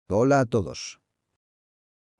Hola a todos.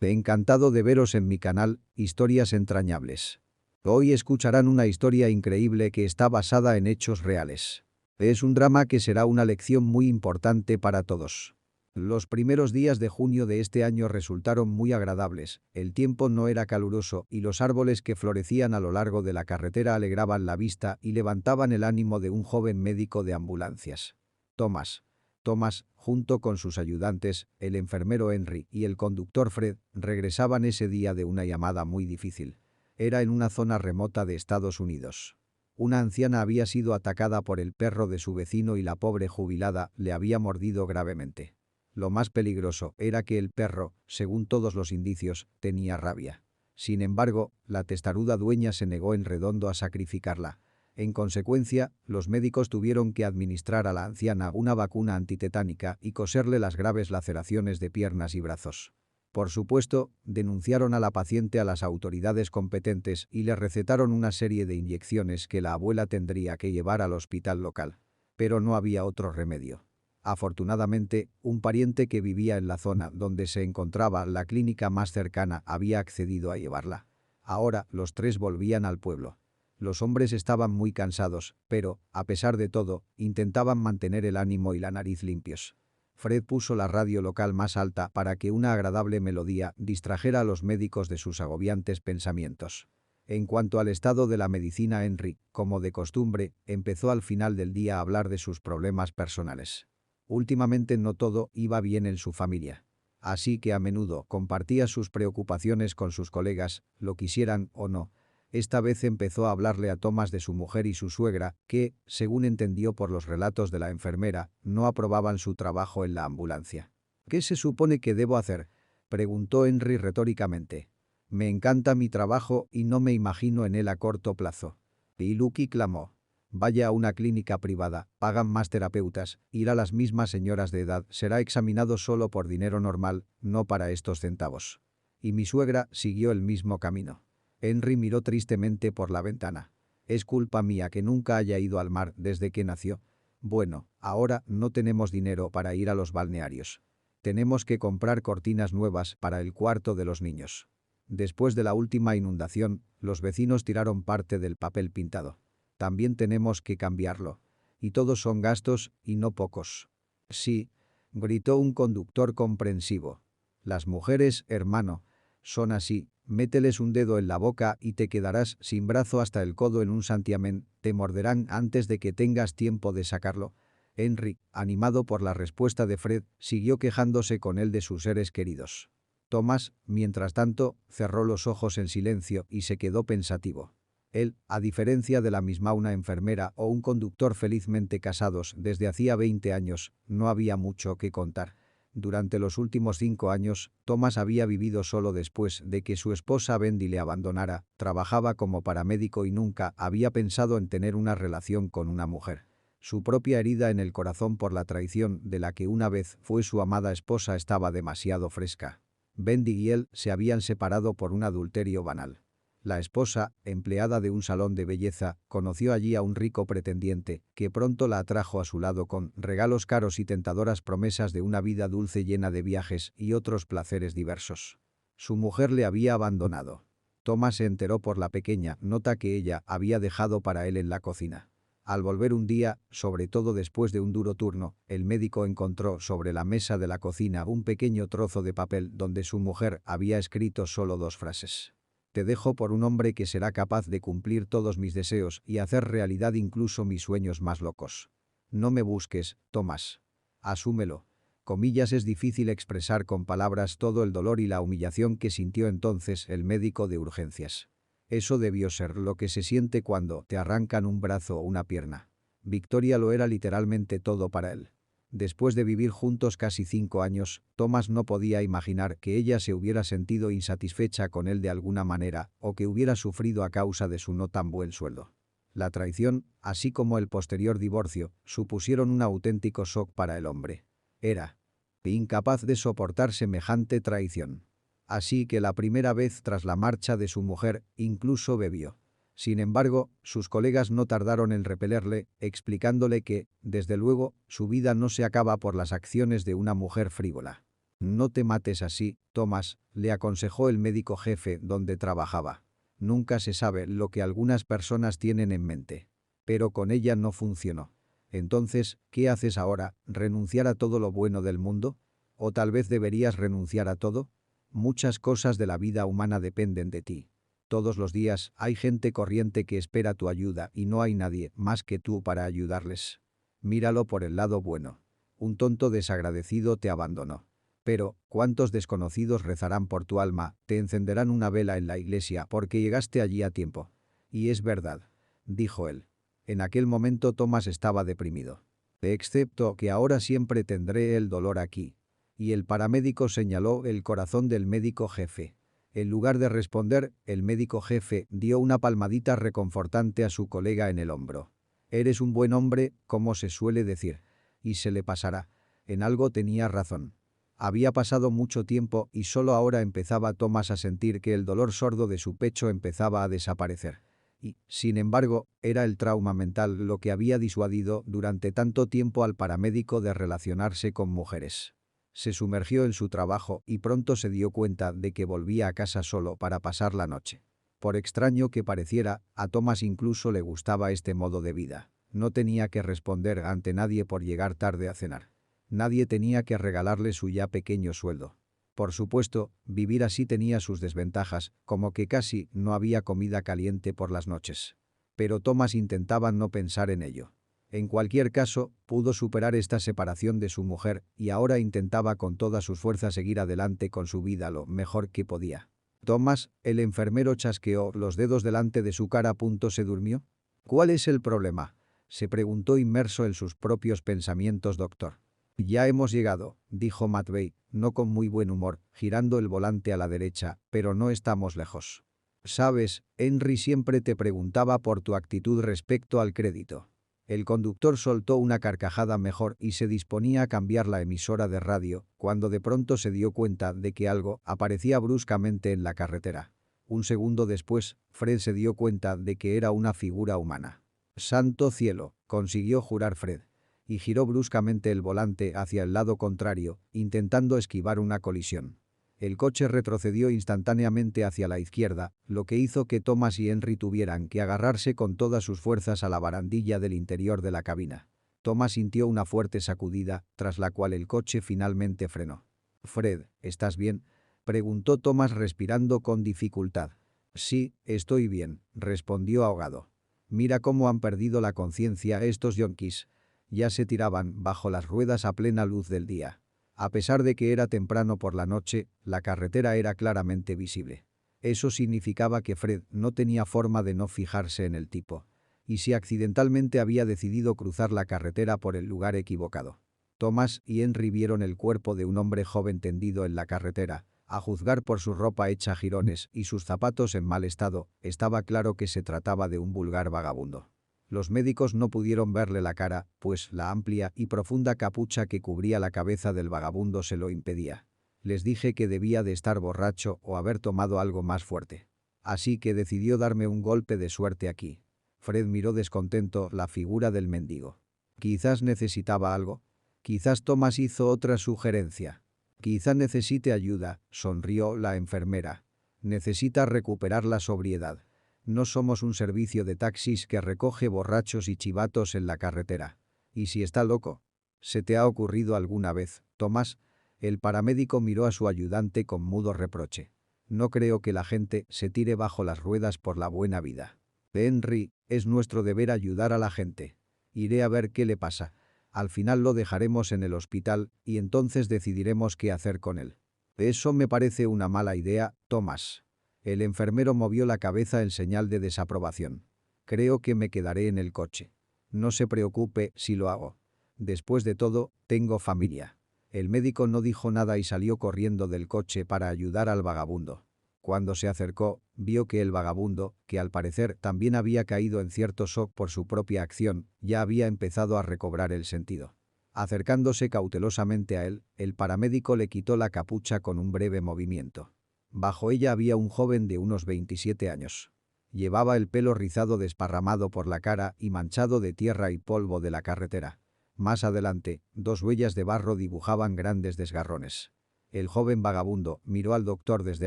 Encantado de veros en mi canal, Historias Entrañables. Hoy escucharán una historia increíble que está basada en hechos reales. Es un drama que será una lección muy importante para todos. Los primeros días de junio de este año resultaron muy agradables, el tiempo no era caluroso y los árboles que florecían a lo largo de la carretera alegraban la vista y levantaban el ánimo de un joven médico de ambulancias. Thomas. Thomas, junto con sus ayudantes, el enfermero Henry y el conductor Fred, regresaban ese día de una llamada muy difícil. Era en una zona remota de Estados Unidos. Una anciana había sido atacada por el perro de su vecino y la pobre jubilada le había mordido gravemente. Lo más peligroso era que el perro, según todos los indicios, tenía rabia. Sin embargo, la testaruda dueña se negó en redondo a sacrificarla. En consecuencia, los médicos tuvieron que administrar a la anciana una vacuna antitetánica y coserle las graves laceraciones de piernas y brazos. Por supuesto, denunciaron a la paciente a las autoridades competentes y le recetaron una serie de inyecciones que la abuela tendría que llevar al hospital local. Pero no había otro remedio. Afortunadamente, un pariente que vivía en la zona donde se encontraba la clínica más cercana había accedido a llevarla. Ahora, los tres volvían al pueblo. Los hombres estaban muy cansados, pero, a pesar de todo, intentaban mantener el ánimo y la nariz limpios. Fred puso la radio local más alta para que una agradable melodía distrajera a los médicos de sus agobiantes pensamientos. En cuanto al estado de la medicina, Henry, como de costumbre, empezó al final del día a hablar de sus problemas personales. Últimamente no todo iba bien en su familia. Así que a menudo compartía sus preocupaciones con sus colegas, lo quisieran o no. Esta vez empezó a hablarle a Thomas de su mujer y su suegra, que, según entendió por los relatos de la enfermera, no aprobaban su trabajo en la ambulancia. ¿Qué se supone que debo hacer?, preguntó Henry retóricamente. Me encanta mi trabajo y no me imagino en él a corto plazo. Y Lucky clamó. Vaya a una clínica privada, pagan más terapeutas, irá las mismas señoras de edad, será examinado solo por dinero normal, no para estos centavos. Y mi suegra siguió el mismo camino. Henry miró tristemente por la ventana. Es culpa mía que nunca haya ido al mar desde que nació. Bueno, ahora no tenemos dinero para ir a los balnearios. Tenemos que comprar cortinas nuevas para el cuarto de los niños. Después de la última inundación, los vecinos tiraron parte del papel pintado. También tenemos que cambiarlo. Y todos son gastos, y no pocos. Sí, gritó un conductor comprensivo. Las mujeres, hermano, son así, mételes un dedo en la boca y te quedarás sin brazo hasta el codo en un santiamén, te morderán antes de que tengas tiempo de sacarlo. Henry, animado por la respuesta de Fred, siguió quejándose con él de sus seres queridos. Thomas, mientras tanto, cerró los ojos en silencio y se quedó pensativo. Él, a diferencia de la misma una enfermera o un conductor felizmente casados desde hacía 20 años, no había mucho que contar. Durante los últimos 5 años, Thomas había vivido solo después de que su esposa Bendy le abandonara, trabajaba como paramédico y nunca había pensado en tener una relación con una mujer. Su propia herida en el corazón por la traición de la que una vez fue su amada esposa estaba demasiado fresca. Bendy y él se habían separado por un adulterio banal. La esposa, empleada de un salón de belleza, conoció allí a un rico pretendiente, que pronto la atrajo a su lado con regalos caros y tentadoras promesas de una vida dulce llena de viajes y otros placeres diversos. Su mujer le había abandonado. Thomas se enteró por la pequeña nota que ella había dejado para él en la cocina. Al volver un día, sobre todo después de un duro turno, el médico encontró sobre la mesa de la cocina un pequeño trozo de papel donde su mujer había escrito solo 2 frases. Te dejo por un hombre que será capaz de cumplir todos mis deseos y hacer realidad incluso mis sueños más locos. No me busques, Thomas. Asúmelo. Comillas, es difícil expresar con palabras todo el dolor y la humillación que sintió entonces el médico de urgencias. Eso debió ser lo que se siente cuando te arrancan un brazo o una pierna. Victoria lo era literalmente todo para él. Después de vivir juntos casi 5 años, Thomas no podía imaginar que ella se hubiera sentido insatisfecha con él de alguna manera o que hubiera sufrido a causa de su no tan buen sueldo. La traición, así como el posterior divorcio, supusieron un auténtico shock para el hombre. Era incapaz de soportar semejante traición. Así que la primera vez tras la marcha de su mujer, incluso bebió. Sin embargo, sus colegas no tardaron en repelerle, explicándole que, desde luego, su vida no se acaba por las acciones de una mujer frívola. No te mates así, Thomas, le aconsejó el médico jefe donde trabajaba. Nunca se sabe lo que algunas personas tienen en mente. Pero con ella no funcionó. Entonces, ¿qué haces ahora? ¿Renunciar a todo lo bueno del mundo? ¿O tal vez deberías renunciar a todo? Muchas cosas de la vida humana dependen de ti. Todos los días hay gente corriente que espera tu ayuda y no hay nadie más que tú para ayudarles. Míralo por el lado bueno. Un tonto desagradecido te abandonó. Pero, ¿cuántos desconocidos rezarán por tu alma, te encenderán una vela en la iglesia porque llegaste allí a tiempo? Y es verdad, dijo él. En aquel momento Thomas estaba deprimido. Excepto que ahora siempre tendré el dolor aquí. Y el paramédico señaló el corazón del médico jefe. En lugar de responder, el médico jefe dio una palmadita reconfortante a su colega en el hombro. Eres un buen hombre, como se suele decir. Y se le pasará. En algo tenía razón. Había pasado mucho tiempo y solo ahora empezaba Thomas a sentir que el dolor sordo de su pecho empezaba a desaparecer. Y, sin embargo, era el trauma mental lo que había disuadido durante tanto tiempo al paramédico de relacionarse con mujeres. Se sumergió en su trabajo y pronto se dio cuenta de que volvía a casa solo para pasar la noche. Por extraño que pareciera, a Thomas incluso le gustaba este modo de vida. No tenía que responder ante nadie por llegar tarde a cenar. Nadie tenía que regalarle su ya pequeño sueldo. Por supuesto, vivir así tenía sus desventajas, como que casi no había comida caliente por las noches. Pero Thomas intentaba no pensar en ello. En cualquier caso, pudo superar esta separación de su mujer y ahora intentaba con todas sus fuerzas seguir adelante con su vida lo mejor que podía. Thomas, el enfermero chasqueó los dedos delante de su cara. ¿Se durmió? ¿Cuál es el problema?, se preguntó inmerso en sus propios pensamientos doctor. Ya hemos llegado, dijo Matvey, no con muy buen humor, girando el volante a la derecha, pero no estamos lejos. Sabes, Henry siempre te preguntaba por tu actitud respecto al crédito. El conductor soltó una carcajada mejor y se disponía a cambiar la emisora de radio, cuando de pronto se dio cuenta de que algo aparecía bruscamente en la carretera. Un segundo después, Fred se dio cuenta de que era una figura humana. «Santo cielo», consiguió jurar Fred. Y giró bruscamente el volante hacia el lado contrario, intentando esquivar una colisión. El coche retrocedió instantáneamente hacia la izquierda, lo que hizo que Thomas y Henry tuvieran que agarrarse con todas sus fuerzas a la barandilla del interior de la cabina. Thomas sintió una fuerte sacudida, tras la cual el coche finalmente frenó. «Fred, ¿estás bien?», preguntó Thomas respirando con dificultad. «Sí, estoy bien», respondió ahogado. «Mira cómo han perdido la conciencia estos yonkis». Ya se tiraban bajo las ruedas a plena luz del día. A pesar de que era temprano por la noche, la carretera era claramente visible. Eso significaba que Fred no tenía forma de no fijarse en el tipo. Y si accidentalmente había decidido cruzar la carretera por el lugar equivocado. Thomas y Henry vieron el cuerpo de un hombre joven tendido en la carretera. A juzgar por su ropa hecha jirones y sus zapatos en mal estado, estaba claro que se trataba de un vulgar vagabundo. Los médicos no pudieron verle la cara, pues la amplia y profunda capucha que cubría la cabeza del vagabundo se lo impedía. Les dije que debía de estar borracho o haber tomado algo más fuerte. Así que decidió darme un golpe de suerte aquí. Fred miró descontento la figura del mendigo. Quizás necesitaba algo. Quizás Thomas hizo otra sugerencia. Quizá necesite ayuda, sonrió la enfermera. Necesita recuperar la sobriedad. No somos un servicio de taxis que recoge borrachos y chivatos en la carretera. ¿Y si está loco? ¿Se te ha ocurrido alguna vez, Thomas? El paramédico miró a su ayudante con mudo reproche. No creo que la gente se tire bajo las ruedas por la buena vida. Henry, es nuestro deber ayudar a la gente. Iré a ver qué le pasa. Al final lo dejaremos en el hospital y entonces decidiremos qué hacer con él. Eso me parece una mala idea, Thomas. El enfermero movió la cabeza en señal de desaprobación. Creo que me quedaré en el coche. No se preocupe si lo hago. Después de todo, tengo familia. El médico no dijo nada y salió corriendo del coche para ayudar al vagabundo. Cuando se acercó, vio que el vagabundo, que al parecer también había caído en cierto shock por su propia acción, ya había empezado a recobrar el sentido. Acercándose cautelosamente a él, el paramédico le quitó la capucha con un breve movimiento. Bajo ella había un joven de unos 27 años. Llevaba el pelo rizado desparramado por la cara y manchado de tierra y polvo de la carretera. Más adelante, dos huellas de barro dibujaban grandes desgarrones. El joven vagabundo miró al doctor desde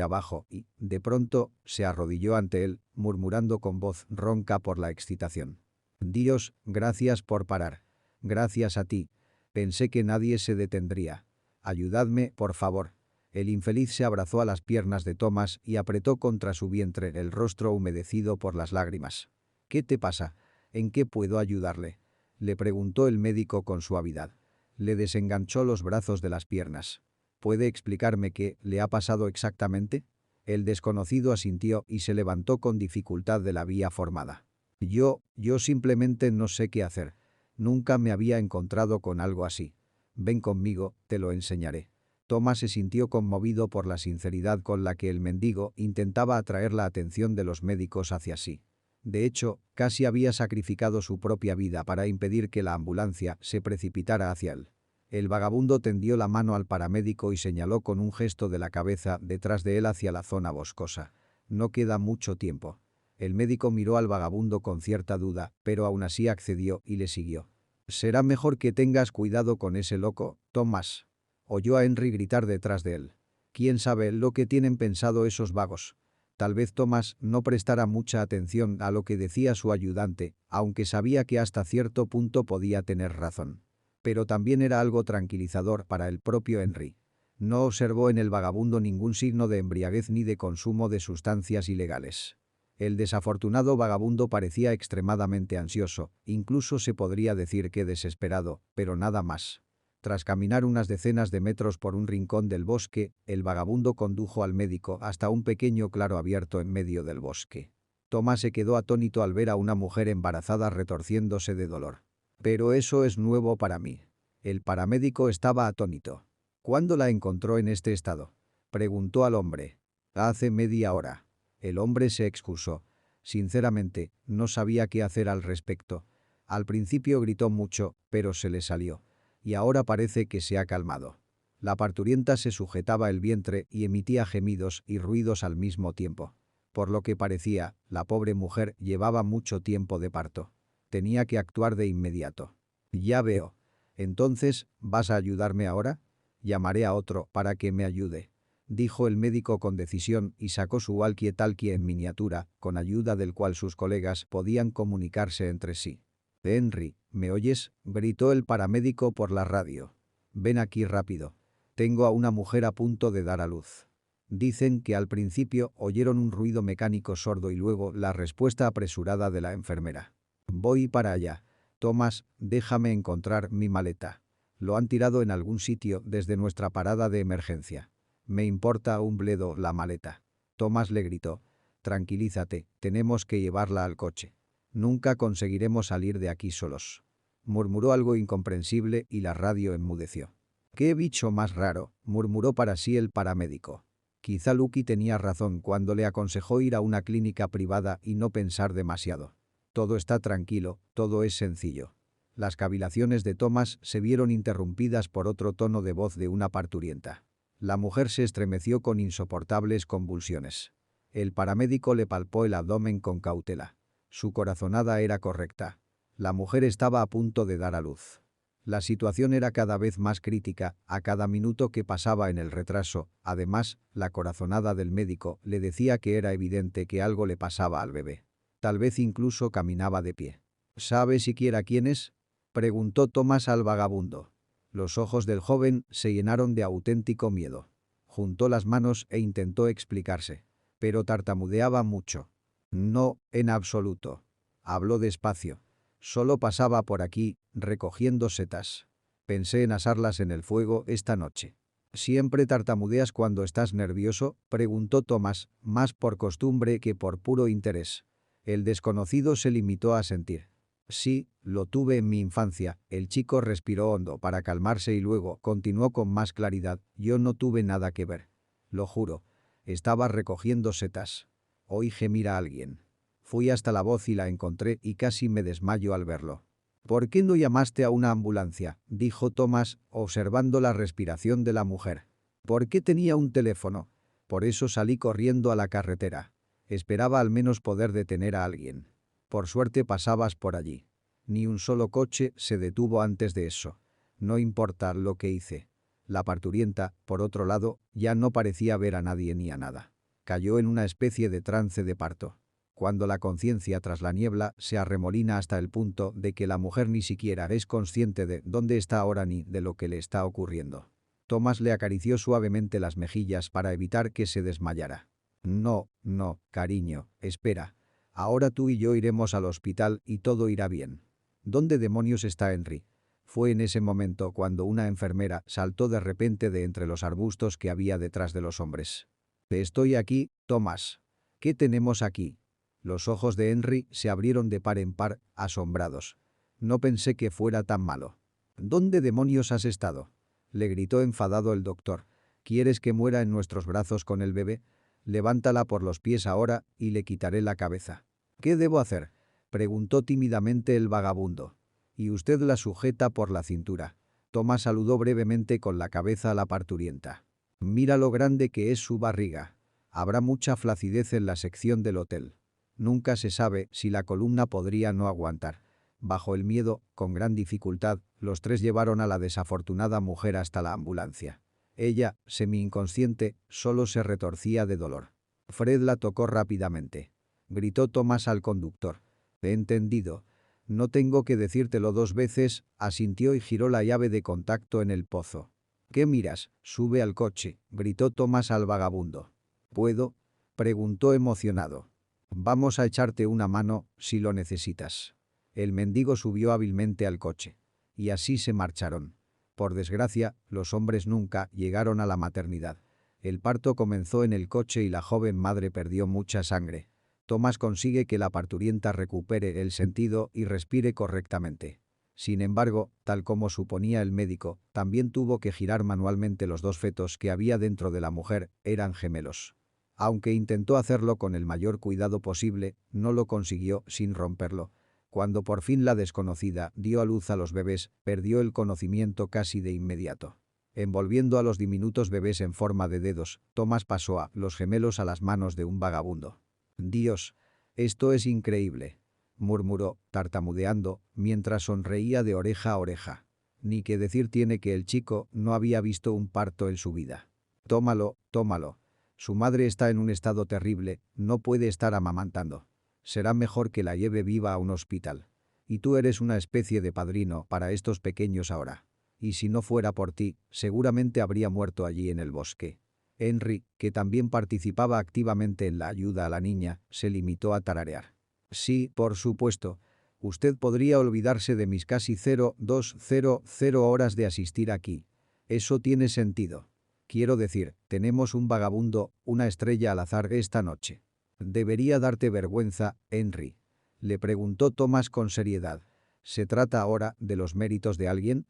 abajo y, de pronto, se arrodilló ante él, murmurando con voz ronca por la excitación. «Dios, gracias por parar. Gracias a ti. Pensé que nadie se detendría. Ayudadme, por favor». El infeliz se abrazó a las piernas de Thomas y apretó contra su vientre el rostro humedecido por las lágrimas. «¿Qué te pasa? ¿En qué puedo ayudarle?», le preguntó el médico con suavidad. Le desenganchó los brazos de las piernas. «¿Puede explicarme qué le ha pasado exactamente?». El desconocido asintió y se levantó con dificultad de la vía formada. Yo simplemente no sé qué hacer. Nunca me había encontrado con algo así. Ven conmigo, te lo enseñaré». Thomas se sintió conmovido por la sinceridad con la que el mendigo intentaba atraer la atención de los médicos hacia sí. De hecho, casi había sacrificado su propia vida para impedir que la ambulancia se precipitara hacia él. El vagabundo tendió la mano al paramédico y señaló con un gesto de la cabeza detrás de él hacia la zona boscosa. «No queda mucho tiempo». El médico miró al vagabundo con cierta duda, pero aún así accedió y le siguió. «Será mejor que tengas cuidado con ese loco, Thomas», oyó a Henry gritar detrás de él. «¿Quién sabe lo que tienen pensado esos vagos?». Tal vez Thomas no prestara mucha atención a lo que decía su ayudante, aunque sabía que hasta cierto punto podía tener razón. Pero también era algo tranquilizador para el propio Henry. No observó en el vagabundo ningún signo de embriaguez ni de consumo de sustancias ilegales. El desafortunado vagabundo parecía extremadamente ansioso, incluso se podría decir que desesperado, pero nada más. Tras caminar unas decenas de metros por un rincón del bosque, el vagabundo condujo al médico hasta un pequeño claro abierto en medio del bosque. Thomas se quedó atónito al ver a una mujer embarazada retorciéndose de dolor. «Pero eso es nuevo para mí». El paramédico estaba atónito. «¿Cuándo la encontró en este estado?», preguntó al hombre. «Hace media hora». El hombre se excusó. Sinceramente, no sabía qué hacer al respecto. Al principio gritó mucho, pero se le salió. Y ahora parece que se ha calmado. La parturienta se sujetaba el vientre y emitía gemidos y ruidos al mismo tiempo. Por lo que parecía, la pobre mujer llevaba mucho tiempo de parto. Tenía que actuar de inmediato. «Ya veo. Entonces, ¿vas a ayudarme ahora?». «Llamaré a otro para que me ayude», dijo el médico con decisión y sacó su walkie-talkie en miniatura, con ayuda del cual sus colegas podían comunicarse entre sí. «Henry, ¿me oyes?», gritó el paramédico por la radio. «Ven aquí rápido. Tengo a una mujer a punto de dar a luz». Dicen que al principio oyeron un ruido mecánico sordo y luego la respuesta apresurada de la enfermera. «Voy para allá. Thomas, déjame encontrar mi maleta. Lo han tirado en algún sitio desde nuestra parada de emergencia». «Me importa un bledo la maleta». Thomas le gritó. «Tranquilízate, tenemos que llevarla al coche. Nunca conseguiremos salir de aquí solos». Murmuró algo incomprensible y la radio enmudeció. «Qué bicho más raro», murmuró para sí el paramédico. Quizá Lucky tenía razón cuando le aconsejó ir a una clínica privada y no pensar demasiado. Todo está tranquilo, todo es sencillo. Las cavilaciones de Thomas se vieron interrumpidas por otro tono de voz de una parturienta. La mujer se estremeció con insoportables convulsiones. El paramédico le palpó el abdomen con cautela. Su corazonada era correcta. La mujer estaba a punto de dar a luz. La situación era cada vez más crítica, a cada minuto que pasaba en el retraso. Además, la corazonada del médico le decía que era evidente que algo le pasaba al bebé. Tal vez incluso caminaba de pie. «¿Sabe siquiera quién es?», preguntó Thomas al vagabundo. Los ojos del joven se llenaron de auténtico miedo. Juntó las manos e intentó explicarse. Pero tartamudeaba mucho. «No, en absoluto». Habló despacio. «Solo pasaba por aquí, recogiendo setas. Pensé en asarlas en el fuego esta noche». «¿Siempre tartamudeas cuando estás nervioso?», preguntó Thomas, más por costumbre que por puro interés. El desconocido se limitó a asentir. «Sí, lo tuve en mi infancia». El chico respiró hondo para calmarse y luego continuó con más claridad. «Yo no tuve nada que ver. Lo juro. Estaba recogiendo setas. Oí gemir a alguien. Fui hasta la voz y la encontré y casi me desmayo al verlo». «¿Por qué no llamaste a una ambulancia?», dijo Thomas, observando la respiración de la mujer. «¿Por qué tenía un teléfono?». «Por eso salí corriendo a la carretera. Esperaba al menos poder detener a alguien. Por suerte pasabas por allí. Ni un solo coche se detuvo antes de eso. No importa lo que hice». La parturienta, por otro lado, ya no parecía ver a nadie ni a nada. Cayó en una especie de trance de parto. Cuando la conciencia tras la niebla se arremolina hasta el punto de que la mujer ni siquiera es consciente de dónde está ahora ni de lo que le está ocurriendo. Tomás le acarició suavemente las mejillas para evitar que se desmayara. No, no, cariño, espera. Ahora tú y yo iremos al hospital y todo irá bien. ¿Dónde demonios está Henry? Fue en ese momento cuando una enfermera saltó de repente de entre los arbustos que había detrás de los hombres. Estoy aquí, Tomás. ¿Qué tenemos aquí? Los ojos de Henry se abrieron de par en par, asombrados. No pensé que fuera tan malo. ¿Dónde demonios has estado? Le gritó enfadado el doctor. ¿Quieres que muera en nuestros brazos con el bebé? Levántala por los pies ahora y le quitaré la cabeza. ¿Qué debo hacer? Preguntó tímidamente el vagabundo. Y usted la sujeta por la cintura. Tomás saludó brevemente con la cabeza a la parturienta. Mira lo grande que es su barriga. Habrá mucha flacidez en la sección del hotel. Nunca se sabe si la columna podría no aguantar. Bajo el miedo, con gran dificultad, los tres llevaron a la desafortunada mujer hasta la ambulancia. Ella, semi-inconsciente, solo se retorcía de dolor. Fred la tocó rápidamente. Gritó Tomás al conductor. He entendido. No tengo que decírtelo 2 veces, asintió y giró la llave de contacto en el pozo. ¿Qué miras? Sube al coche, gritó Tomás al vagabundo. ¿Puedo? Preguntó emocionado. Vamos a echarte una mano, si lo necesitas. El mendigo subió hábilmente al coche. Y así se marcharon. Por desgracia, los hombres nunca llegaron a la maternidad. El parto comenzó en el coche y la joven madre perdió mucha sangre. Tomás consigue que la parturienta recupere el sentido y respire correctamente. Sin embargo, tal como suponía el médico, también tuvo que girar manualmente los 2 fetos que había dentro de la mujer, eran gemelos. Aunque intentó hacerlo con el mayor cuidado posible, no lo consiguió sin romperlo. Cuando por fin la desconocida dio a luz a los bebés, perdió el conocimiento casi de inmediato. Envolviendo a los diminutos bebés en forma de dedos, Tomás pasó a los gemelos a las manos de un vagabundo. «Dios, esto es increíble», murmuró, tartamudeando, mientras sonreía de oreja a oreja. Ni que decir tiene que el chico no había visto un parto en su vida. «Tómalo, tómalo. Su madre está en un estado terrible, no puede estar amamantando. Será mejor que la lleve viva a un hospital. Y tú eres una especie de padrino para estos pequeños ahora. Y si no fuera por ti, seguramente habría muerto allí en el bosque». Henry, que también participaba activamente en la ayuda a la niña, se limitó a tararear. «Sí, por supuesto. Usted podría olvidarse de mis casi 0200 horas de asistir aquí. Eso tiene sentido. Quiero decir, tenemos un vagabundo, una estrella al azar esta noche. Debería darte vergüenza, Henry», le preguntó Tomás con seriedad. «¿Se trata ahora de los méritos de alguien?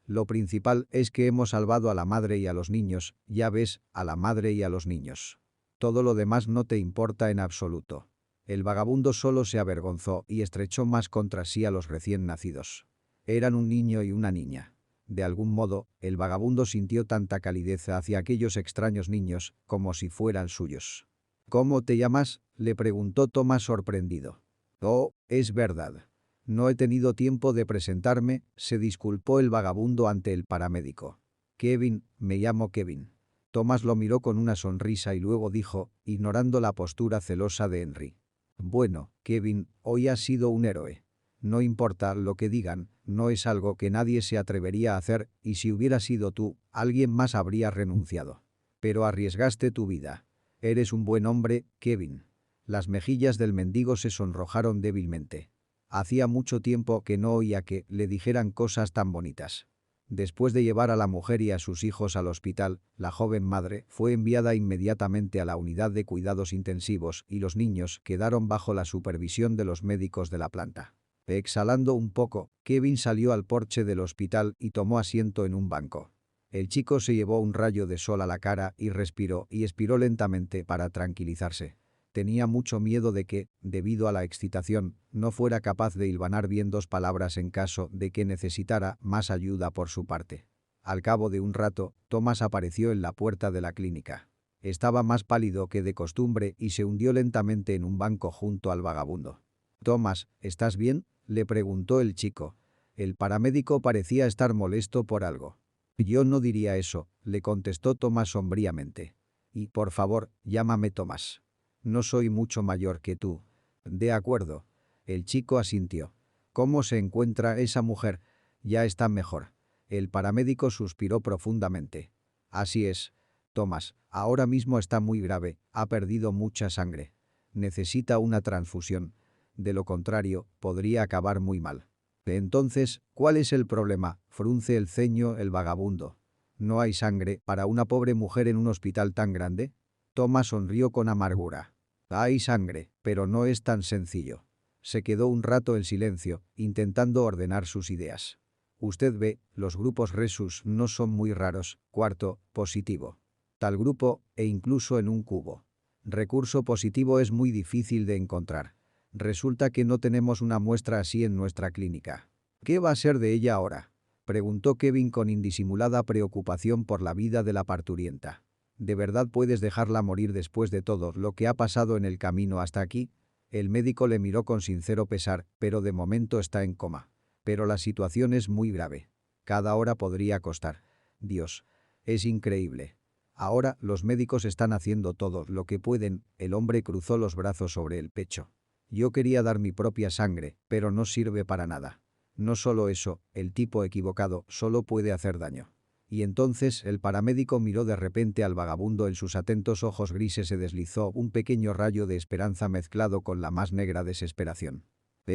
Lo principal es que hemos salvado a la madre y a los niños, ya ves, a la madre y a los niños. Todo lo demás no te importa en absoluto». El vagabundo solo se avergonzó y estrechó más contra sí a los recién nacidos. Eran un niño y una niña. De algún modo, el vagabundo sintió tanta calidez hacia aquellos extraños niños, como si fueran suyos. «¿Cómo te llamas?», le preguntó Tomás sorprendido. «Oh, es verdad. No he tenido tiempo de presentarme», se disculpó el vagabundo ante el paramédico. «Kevin, me llamo Kevin». Tomás lo miró con una sonrisa y luego dijo, ignorando la postura celosa de Henry. «Bueno, Kevin, hoy has sido un héroe. No importa lo que digan, no es algo que nadie se atrevería a hacer y si hubiera sido tú, alguien más habría renunciado. Pero arriesgaste tu vida. Eres un buen hombre, Kevin». Las mejillas del mendigo se sonrojaron débilmente. Hacía mucho tiempo que no oía que le dijeran cosas tan bonitas. Después de llevar a la mujer y a sus hijos al hospital, la joven madre fue enviada inmediatamente a la unidad de cuidados intensivos y los niños quedaron bajo la supervisión de los médicos de la planta. Exhalando un poco, Kevin salió al porche del hospital y tomó asiento en un banco. El chico se llevó un rayo de sol a la cara y respiró y expiró lentamente para tranquilizarse. Tenía mucho miedo de que, debido a la excitación, no fuera capaz de hilvanar bien 2 palabras en caso de que necesitara más ayuda por su parte. Al cabo de un rato, Tomás apareció en la puerta de la clínica. Estaba más pálido que de costumbre y se hundió lentamente en un banco junto al vagabundo. «Tomás, ¿estás bien?», le preguntó el chico. El paramédico parecía estar molesto por algo. Yo no diría eso, le contestó Tomás sombríamente. Y, por favor, llámame Tomás. No soy mucho mayor que tú. De acuerdo. El chico asintió. ¿Cómo se encuentra esa mujer? Ya está mejor. El paramédico suspiró profundamente. Así es. Tomás, ahora mismo está muy grave, ha perdido mucha sangre. Necesita una transfusión. De lo contrario, podría acabar muy mal. Entonces, ¿cuál es el problema? Frunce el ceño el vagabundo. ¿No hay sangre para una pobre mujer en un hospital tan grande? Tomás sonrió con amargura. Hay sangre, pero no es tan sencillo. Se quedó un rato en silencio, intentando ordenar sus ideas. Usted ve, los grupos Rhesus no son muy raros. Cuarto, positivo. Tal grupo, e incluso en un cubo. Recurso positivo es muy difícil de encontrar. Resulta que no tenemos una muestra así en nuestra clínica. ¿Qué va a ser de ella ahora? Preguntó Kevin con indisimulada preocupación por la vida de la parturienta. ¿De verdad puedes dejarla morir después de todo lo que ha pasado en el camino hasta aquí? El médico le miró con sincero pesar, pero de momento está en coma. Pero la situación es muy grave. Cada hora podría costar. Dios. Es increíble. Ahora los médicos están haciendo todo lo que pueden. El hombre cruzó los brazos sobre el pecho. Yo quería dar mi propia sangre, pero no sirve para nada. No solo eso, el tipo equivocado solo puede hacer daño. Y entonces el paramédico miró de repente al vagabundo. En sus atentos ojos grises se deslizó un pequeño rayo de esperanza mezclado con la más negra desesperación.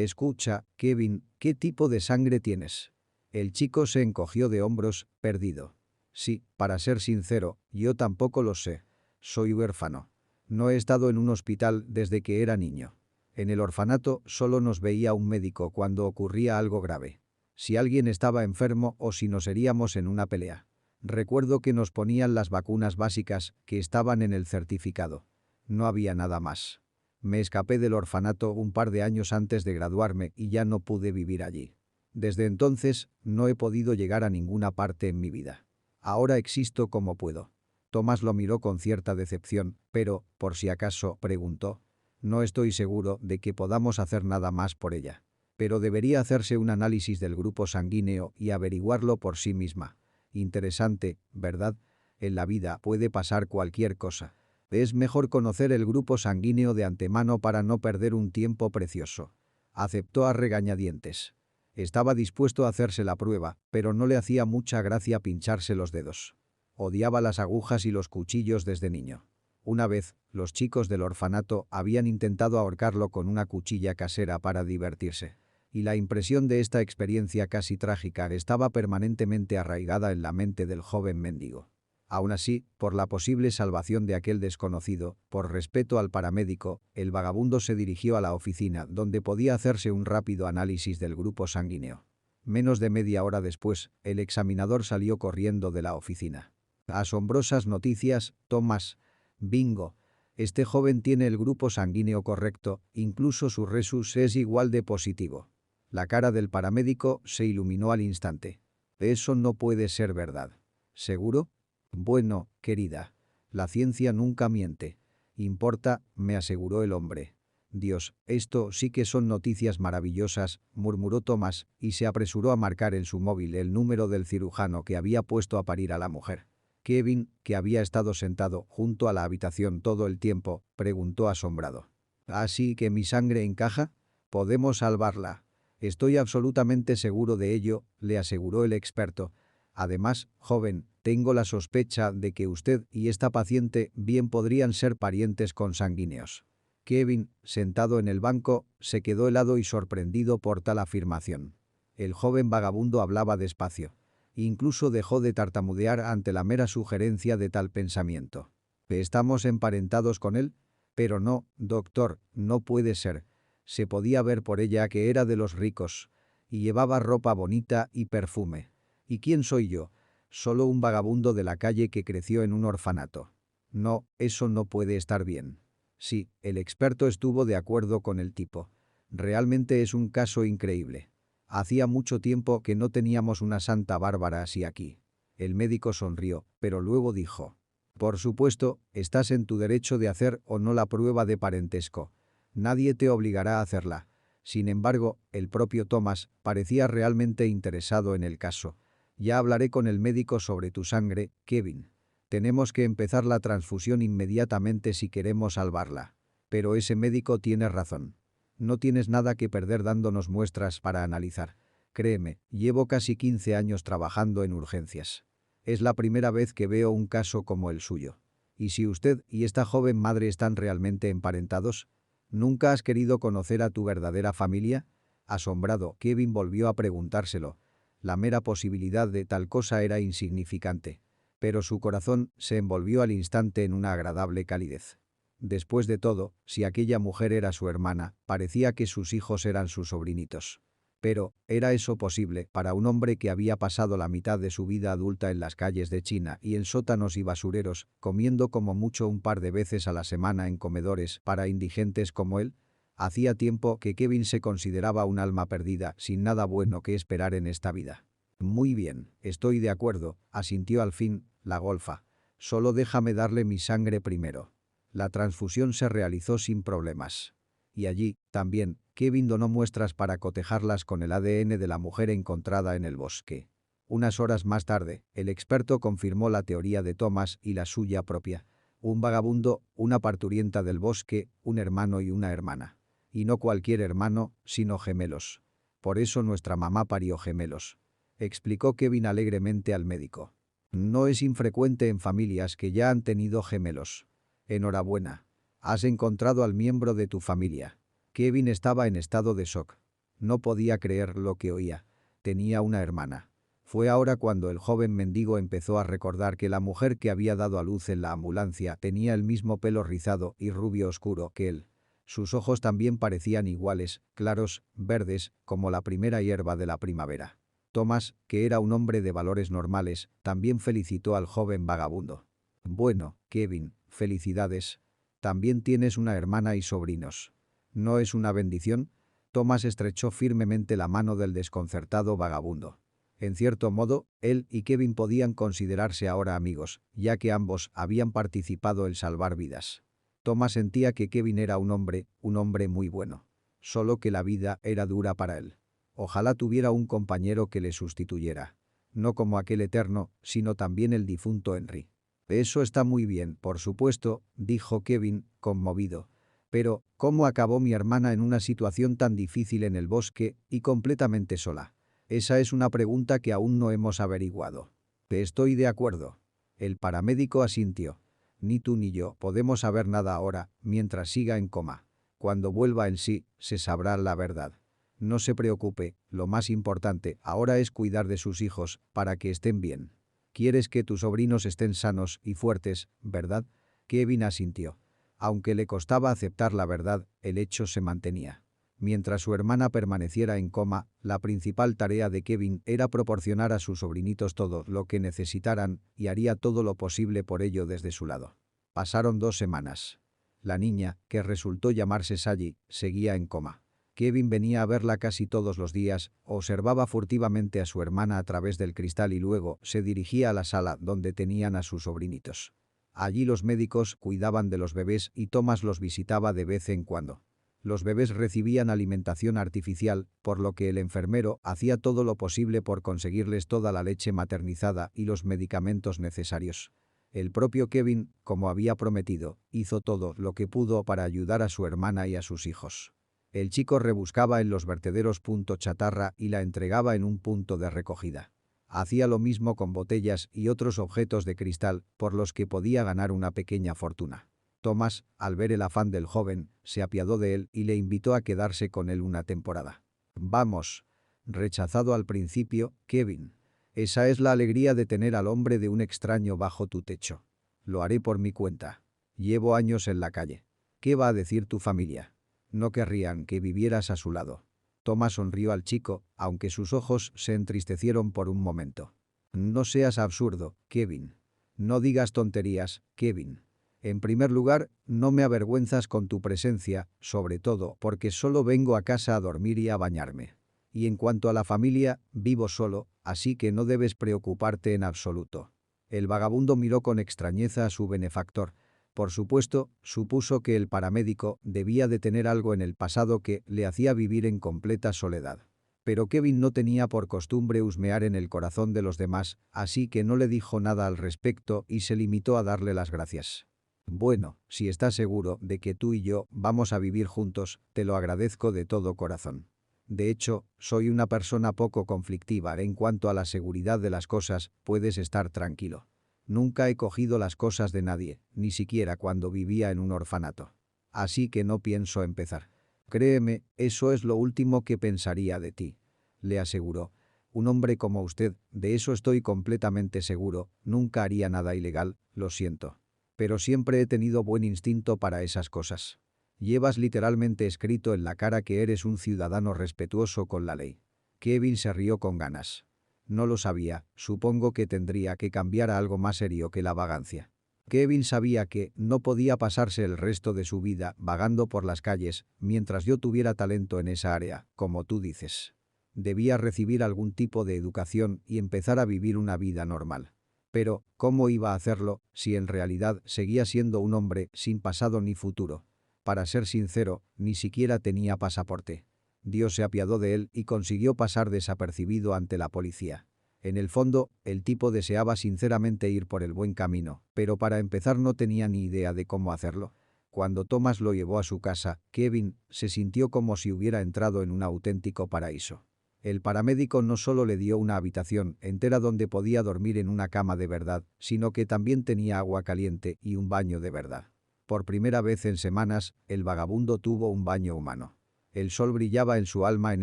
Escucha, Kevin, ¿qué tipo de sangre tienes? El chico se encogió de hombros, perdido. Sí, para ser sincero, yo tampoco lo sé. Soy huérfano. No he estado en un hospital desde que era niño. En el orfanato solo nos veía un médico cuando ocurría algo grave. Si alguien estaba enfermo o si nos heríamos en una pelea. Recuerdo que nos ponían las vacunas básicas que estaban en el certificado. No había nada más. Me escapé del orfanato un par de años antes de graduarme y ya no pude vivir allí. Desde entonces, no he podido llegar a ninguna parte en mi vida. Ahora existo como puedo. Tomás lo miró con cierta decepción, pero, por si acaso, preguntó. No estoy seguro de que podamos hacer nada más por ella. Pero debería hacerse un análisis del grupo sanguíneo y averiguarlo por sí misma. Interesante, ¿verdad? En la vida puede pasar cualquier cosa. Es mejor conocer el grupo sanguíneo de antemano para no perder un tiempo precioso. Aceptó a regañadientes. Estaba dispuesto a hacerse la prueba, pero no le hacía mucha gracia pincharse los dedos. Odiaba las agujas y los cuchillos desde niño. Una vez, los chicos del orfanato habían intentado ahorcarlo con una cuchilla casera para divertirse. Y la impresión de esta experiencia casi trágica estaba permanentemente arraigada en la mente del joven mendigo. Aún así, por la posible salvación de aquel desconocido, por respeto al paramédico, el vagabundo se dirigió a la oficina donde podía hacerse un rápido análisis del grupo sanguíneo. Menos de media hora después, el examinador salió corriendo de la oficina. Asombrosas noticias, Tomás. Bingo. Este joven tiene el grupo sanguíneo correcto, incluso su Rhesus es igual de positivo. La cara del paramédico se iluminó al instante. Eso no puede ser verdad. ¿Seguro? Bueno, querida. La ciencia nunca miente. Importa, me aseguró el hombre. Dios, esto sí que son noticias maravillosas, murmuró Tomás, y se apresuró a marcar en su móvil el número del cirujano que había puesto a parir a la mujer. Kevin, que había estado sentado junto a la habitación todo el tiempo, preguntó asombrado. ¿Así que mi sangre encaja? ¿Podemos salvarla? Estoy absolutamente seguro de ello, le aseguró el experto. Además, joven, tengo la sospecha de que usted y esta paciente bien podrían ser parientes consanguíneos. Kevin, sentado en el banco, se quedó helado y sorprendido por tal afirmación. El joven vagabundo hablaba despacio. Incluso dejó de tartamudear ante la mera sugerencia de tal pensamiento. ¿Estamos emparentados con él? Pero no, doctor, no puede ser. Se podía ver por ella que era de los ricos. Y llevaba ropa bonita y perfume. ¿Y quién soy yo? Solo un vagabundo de la calle que creció en un orfanato. No, eso no puede estar bien. Sí, el experto estuvo de acuerdo con el tipo. Realmente es un caso increíble. Hacía mucho tiempo que no teníamos una Santa Bárbara así aquí. El médico sonrió, pero luego dijo. Por supuesto, estás en tu derecho de hacer o no la prueba de parentesco. Nadie te obligará a hacerla. Sin embargo, el propio Thomas parecía realmente interesado en el caso. Ya hablaré con el médico sobre tu sangre, Kevin. Tenemos que empezar la transfusión inmediatamente si queremos salvarla. Pero ese médico tiene razón. No tienes nada que perder dándonos muestras para analizar. Créeme, llevo casi 15 años trabajando en urgencias. Es la primera vez que veo un caso como el suyo. ¿Y si usted y esta joven madre están realmente emparentados? ¿Nunca has querido conocer a tu verdadera familia? Asombrado, Kevin volvió a preguntárselo. La mera posibilidad de tal cosa era insignificante. Pero su corazón se envolvió al instante en una agradable calidez. Después de todo, si aquella mujer era su hermana, parecía que sus hijos eran sus sobrinitos. Pero, ¿era eso posible para un hombre que había pasado la mitad de su vida adulta en las calles de China y en sótanos y basureros, comiendo como mucho un par de veces a la semana en comedores para indigentes como él? Hacía tiempo que Kevin se consideraba un alma perdida, sin nada bueno que esperar en esta vida. Muy bien, estoy de acuerdo, asintió al fin, la golfa. Solo déjame darle mi sangre primero. La transfusión se realizó sin problemas. Y allí, también, Kevin donó muestras para cotejarlas con el ADN de la mujer encontrada en el bosque. Unas horas más tarde, el experto confirmó la teoría de Thomas y la suya propia. Un vagabundo, una parturienta del bosque, un hermano y una hermana. Y no cualquier hermano, sino gemelos. Por eso nuestra mamá parió gemelos. Explicó Kevin alegremente al médico. No es infrecuente en familias que ya han tenido gemelos. Enhorabuena. Has encontrado al miembro de tu familia. Kevin estaba en estado de shock. No podía creer lo que oía. Tenía una hermana. Fue ahora cuando el joven mendigo empezó a recordar que la mujer que había dado a luz en la ambulancia tenía el mismo pelo rizado y rubio oscuro que él. Sus ojos también parecían iguales, claros, verdes, como la primera hierba de la primavera. Thomas, que era un hombre de valores normales, también felicitó al joven vagabundo. Bueno, Kevin, felicidades. También tienes una hermana y sobrinos. ¿No es una bendición? Thomas estrechó firmemente la mano del desconcertado vagabundo. En cierto modo, él y Kevin podían considerarse ahora amigos, ya que ambos habían participado en salvar vidas. Thomas sentía que Kevin era un hombre muy bueno. Solo que la vida era dura para él. Ojalá tuviera un compañero que le sustituyera. No como aquel eterno, sino también el difunto Henry. Eso está muy bien, por supuesto, dijo Kevin, conmovido. Pero, ¿cómo acabó mi hermana en una situación tan difícil en el bosque y completamente sola? Esa es una pregunta que aún no hemos averiguado. Estoy de acuerdo. El paramédico asintió. Ni tú ni yo podemos saber nada ahora, mientras siga en coma. Cuando vuelva en sí, se sabrá la verdad. No se preocupe, lo más importante ahora es cuidar de sus hijos, para que estén bien. Quieres que tus sobrinos estén sanos y fuertes, ¿verdad? Kevin asintió. Aunque le costaba aceptar la verdad, el hecho se mantenía. Mientras su hermana permaneciera en coma, la principal tarea de Kevin era proporcionar a sus sobrinitos todo lo que necesitaran y haría todo lo posible por ello desde su lado. Pasaron 2 semanas. La niña, que resultó llamarse Sally, seguía en coma. Kevin venía a verla casi todos los días, observaba furtivamente a su hermana a través del cristal y luego se dirigía a la sala donde tenían a sus sobrinitos. Allí los médicos cuidaban de los bebés y Thomas los visitaba de vez en cuando. Los bebés recibían alimentación artificial, por lo que el enfermero hacía todo lo posible por conseguirles toda la leche maternizada y los medicamentos necesarios. El propio Kevin, como había prometido, hizo todo lo que pudo para ayudar a su hermana y a sus hijos. El chico rebuscaba en los vertederos punto chatarra y la entregaba en un punto de recogida. Hacía lo mismo con botellas y otros objetos de cristal, por los que podía ganar una pequeña fortuna. Thomas, al ver el afán del joven, se apiadó de él y le invitó a quedarse con él una temporada. Vamos. Rechazado al principio, Kevin. Esa es la alegría de tener al hombre de un extraño bajo tu techo. Lo haré por mi cuenta. Llevo años en la calle. ¿Qué va a decir tu familia? No querrían que vivieras a su lado. Thomas sonrió al chico, aunque sus ojos se entristecieron por un momento. No seas absurdo, Kevin. No digas tonterías, Kevin. En primer lugar, no me avergüenzas con tu presencia, sobre todo porque solo vengo a casa a dormir y a bañarme. Y en cuanto a la familia, vivo solo, así que no debes preocuparte en absoluto. El vagabundo miró con extrañeza a su benefactor. Por supuesto, supuso que el paramédico debía de tener algo en el pasado que le hacía vivir en completa soledad. Pero Kevin no tenía por costumbre husmear en el corazón de los demás, así que no le dijo nada al respecto y se limitó a darle las gracias. Bueno, si estás seguro de que tú y yo vamos a vivir juntos, te lo agradezco de todo corazón. De hecho, soy una persona poco conflictiva en cuanto a la seguridad de las cosas, puedes estar tranquilo. Nunca he cogido las cosas de nadie, ni siquiera cuando vivía en un orfanato. Así que no pienso empezar. Créeme, eso es lo último que pensaría de ti. Le aseguró. Un hombre como usted, de eso estoy completamente seguro, nunca haría nada ilegal, lo siento. Pero siempre he tenido buen instinto para esas cosas. Llevas literalmente escrito en la cara que eres un ciudadano respetuoso con la ley. Kevin se rió con ganas. No lo sabía, supongo que tendría que cambiar a algo más serio que la vagancia. Kevin sabía que no podía pasarse el resto de su vida vagando por las calles mientras yo tuviera talento en esa área, como tú dices. Debía recibir algún tipo de educación y empezar a vivir una vida normal. Pero, ¿cómo iba a hacerlo si en realidad seguía siendo un hombre sin pasado ni futuro? Para ser sincero, ni siquiera tenía pasaporte. Dios se apiadó de él y consiguió pasar desapercibido ante la policía. En el fondo, el tipo deseaba sinceramente ir por el buen camino, pero para empezar no tenía ni idea de cómo hacerlo. Cuando Thomas lo llevó a su casa, Kevin se sintió como si hubiera entrado en un auténtico paraíso. El paramédico no solo le dio una habitación entera donde podía dormir en una cama de verdad, sino que también tenía agua caliente y un baño de verdad. Por primera vez en semanas, el vagabundo tuvo un baño humano. El sol brillaba en su alma en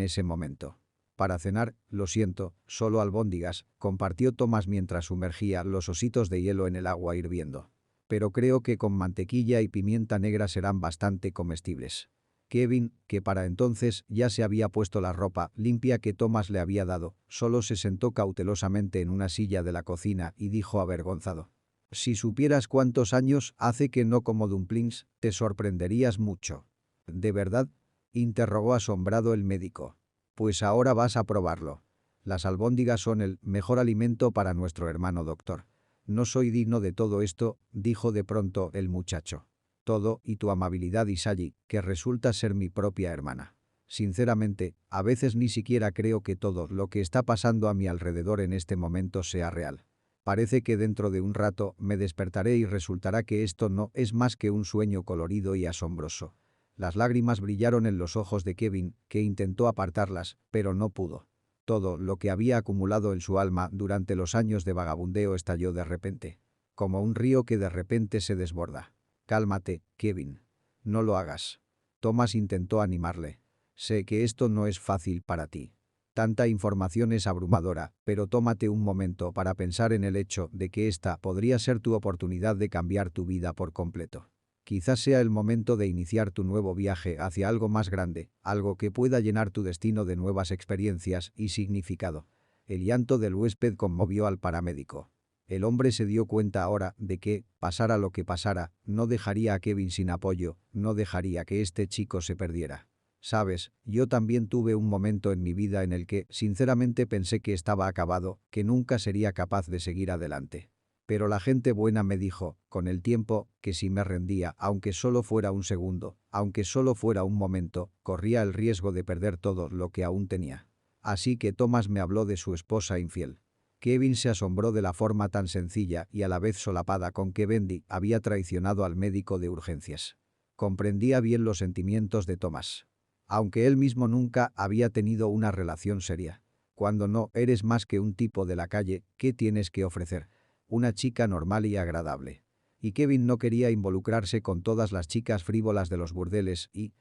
ese momento. Para cenar, lo siento, solo albóndigas, compartió Thomas mientras sumergía los ositos de hielo en el agua hirviendo. Pero creo que con mantequilla y pimienta negra serán bastante comestibles. Kevin, que para entonces ya se había puesto la ropa limpia que Thomas le había dado, solo se sentó cautelosamente en una silla de la cocina y dijo avergonzado. Si supieras cuántos años hace que no como dumplings, te sorprenderías mucho. ¿De verdad?, interrogó asombrado el médico. Pues ahora vas a probarlo. Las albóndigas son el mejor alimento para nuestro hermano doctor. No soy digno de todo esto, dijo de pronto el muchacho. Todo y tu amabilidad y Sally, que resulta ser mi propia hermana. Sinceramente, a veces ni siquiera creo que todo lo que está pasando a mi alrededor en este momento sea real. Parece que dentro de un rato me despertaré y resultará que esto no es más que un sueño colorido y asombroso. Las lágrimas brillaron en los ojos de Kevin, que intentó apartarlas, pero no pudo. Todo lo que había acumulado en su alma durante los años de vagabundeo estalló de repente. Como un río que de repente se desborda. Cálmate, Kevin. No lo hagas. Thomas intentó animarle. Sé que esto no es fácil para ti. Tanta información es abrumadora, pero tómate un momento para pensar en el hecho de que esta podría ser tu oportunidad de cambiar tu vida por completo. Quizás sea el momento de iniciar tu nuevo viaje hacia algo más grande, algo que pueda llenar tu destino de nuevas experiencias y significado. El llanto del huésped conmovió al paramédico. El hombre se dio cuenta ahora de que, pasara lo que pasara, no dejaría a Kevin sin apoyo, no dejaría que este chico se perdiera. Sabes, yo también tuve un momento en mi vida en el que, sinceramente pensé que estaba acabado, que nunca sería capaz de seguir adelante. Pero la gente buena me dijo, con el tiempo, que si me rendía, aunque solo fuera un segundo, aunque solo fuera un momento, corría el riesgo de perder todo lo que aún tenía. Así que Thomas me habló de su esposa infiel. Kevin se asombró de la forma tan sencilla y a la vez solapada con que Bendy había traicionado al médico de urgencias. Comprendía bien los sentimientos de Thomas. Aunque él mismo nunca había tenido una relación seria. Cuando no eres más que un tipo de la calle, ¿qué tienes que ofrecer? Una chica normal y agradable. Y Kevin no quería involucrarse con todas las chicas frívolas de los burdeles y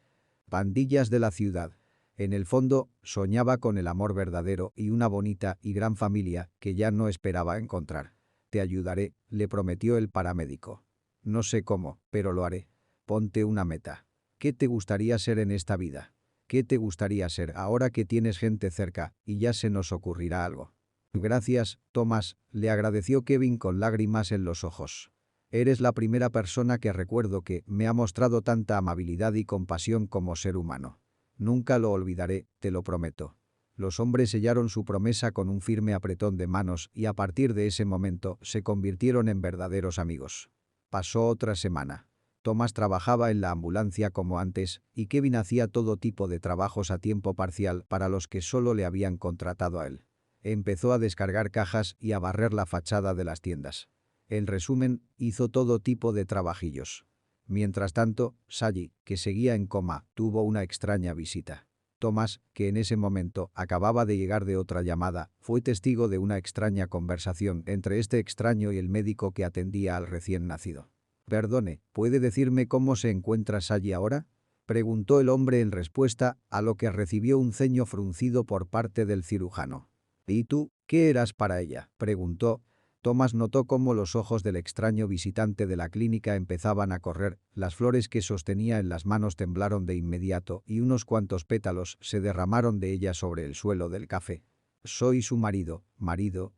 pandillas de la ciudad. En el fondo, soñaba con el amor verdadero y una bonita y gran familia que ya no esperaba encontrar. Te ayudaré, le prometió el paramédico. No sé cómo, pero lo haré. Ponte una meta. ¿Qué te gustaría ser en esta vida? ¿Qué te gustaría ser ahora que tienes gente cerca y ya se nos ocurrirá algo? Gracias, Thomas, le agradeció Kevin con lágrimas en los ojos. Eres la primera persona que recuerdo que me ha mostrado tanta amabilidad y compasión como ser humano. Nunca lo olvidaré, te lo prometo. Los hombres sellaron su promesa con un firme apretón de manos y a partir de ese momento se convirtieron en verdaderos amigos. Pasó otra semana. Thomas trabajaba en la ambulancia como antes, y Kevin hacía todo tipo de trabajos a tiempo parcial para los que solo le habían contratado a él. Empezó a descargar cajas y a barrer la fachada de las tiendas. En resumen, hizo todo tipo de trabajillos. Mientras tanto, Sally, que seguía en coma, tuvo una extraña visita. Thomas, que en ese momento acababa de llegar de otra llamada, fue testigo de una extraña conversación entre este extraño y el médico que atendía al recién nacido. «Perdone, ¿puede decirme cómo se encuentra Sally ahora?», preguntó el hombre en respuesta, a lo que recibió un ceño fruncido por parte del cirujano. «¿Y tú, qué eras para ella?», preguntó. Thomas notó cómo los ojos del extraño visitante de la clínica empezaban a correr, las flores que sostenía en las manos temblaron de inmediato y unos cuantos pétalos se derramaron de ella sobre el suelo del café. «Soy su marido»,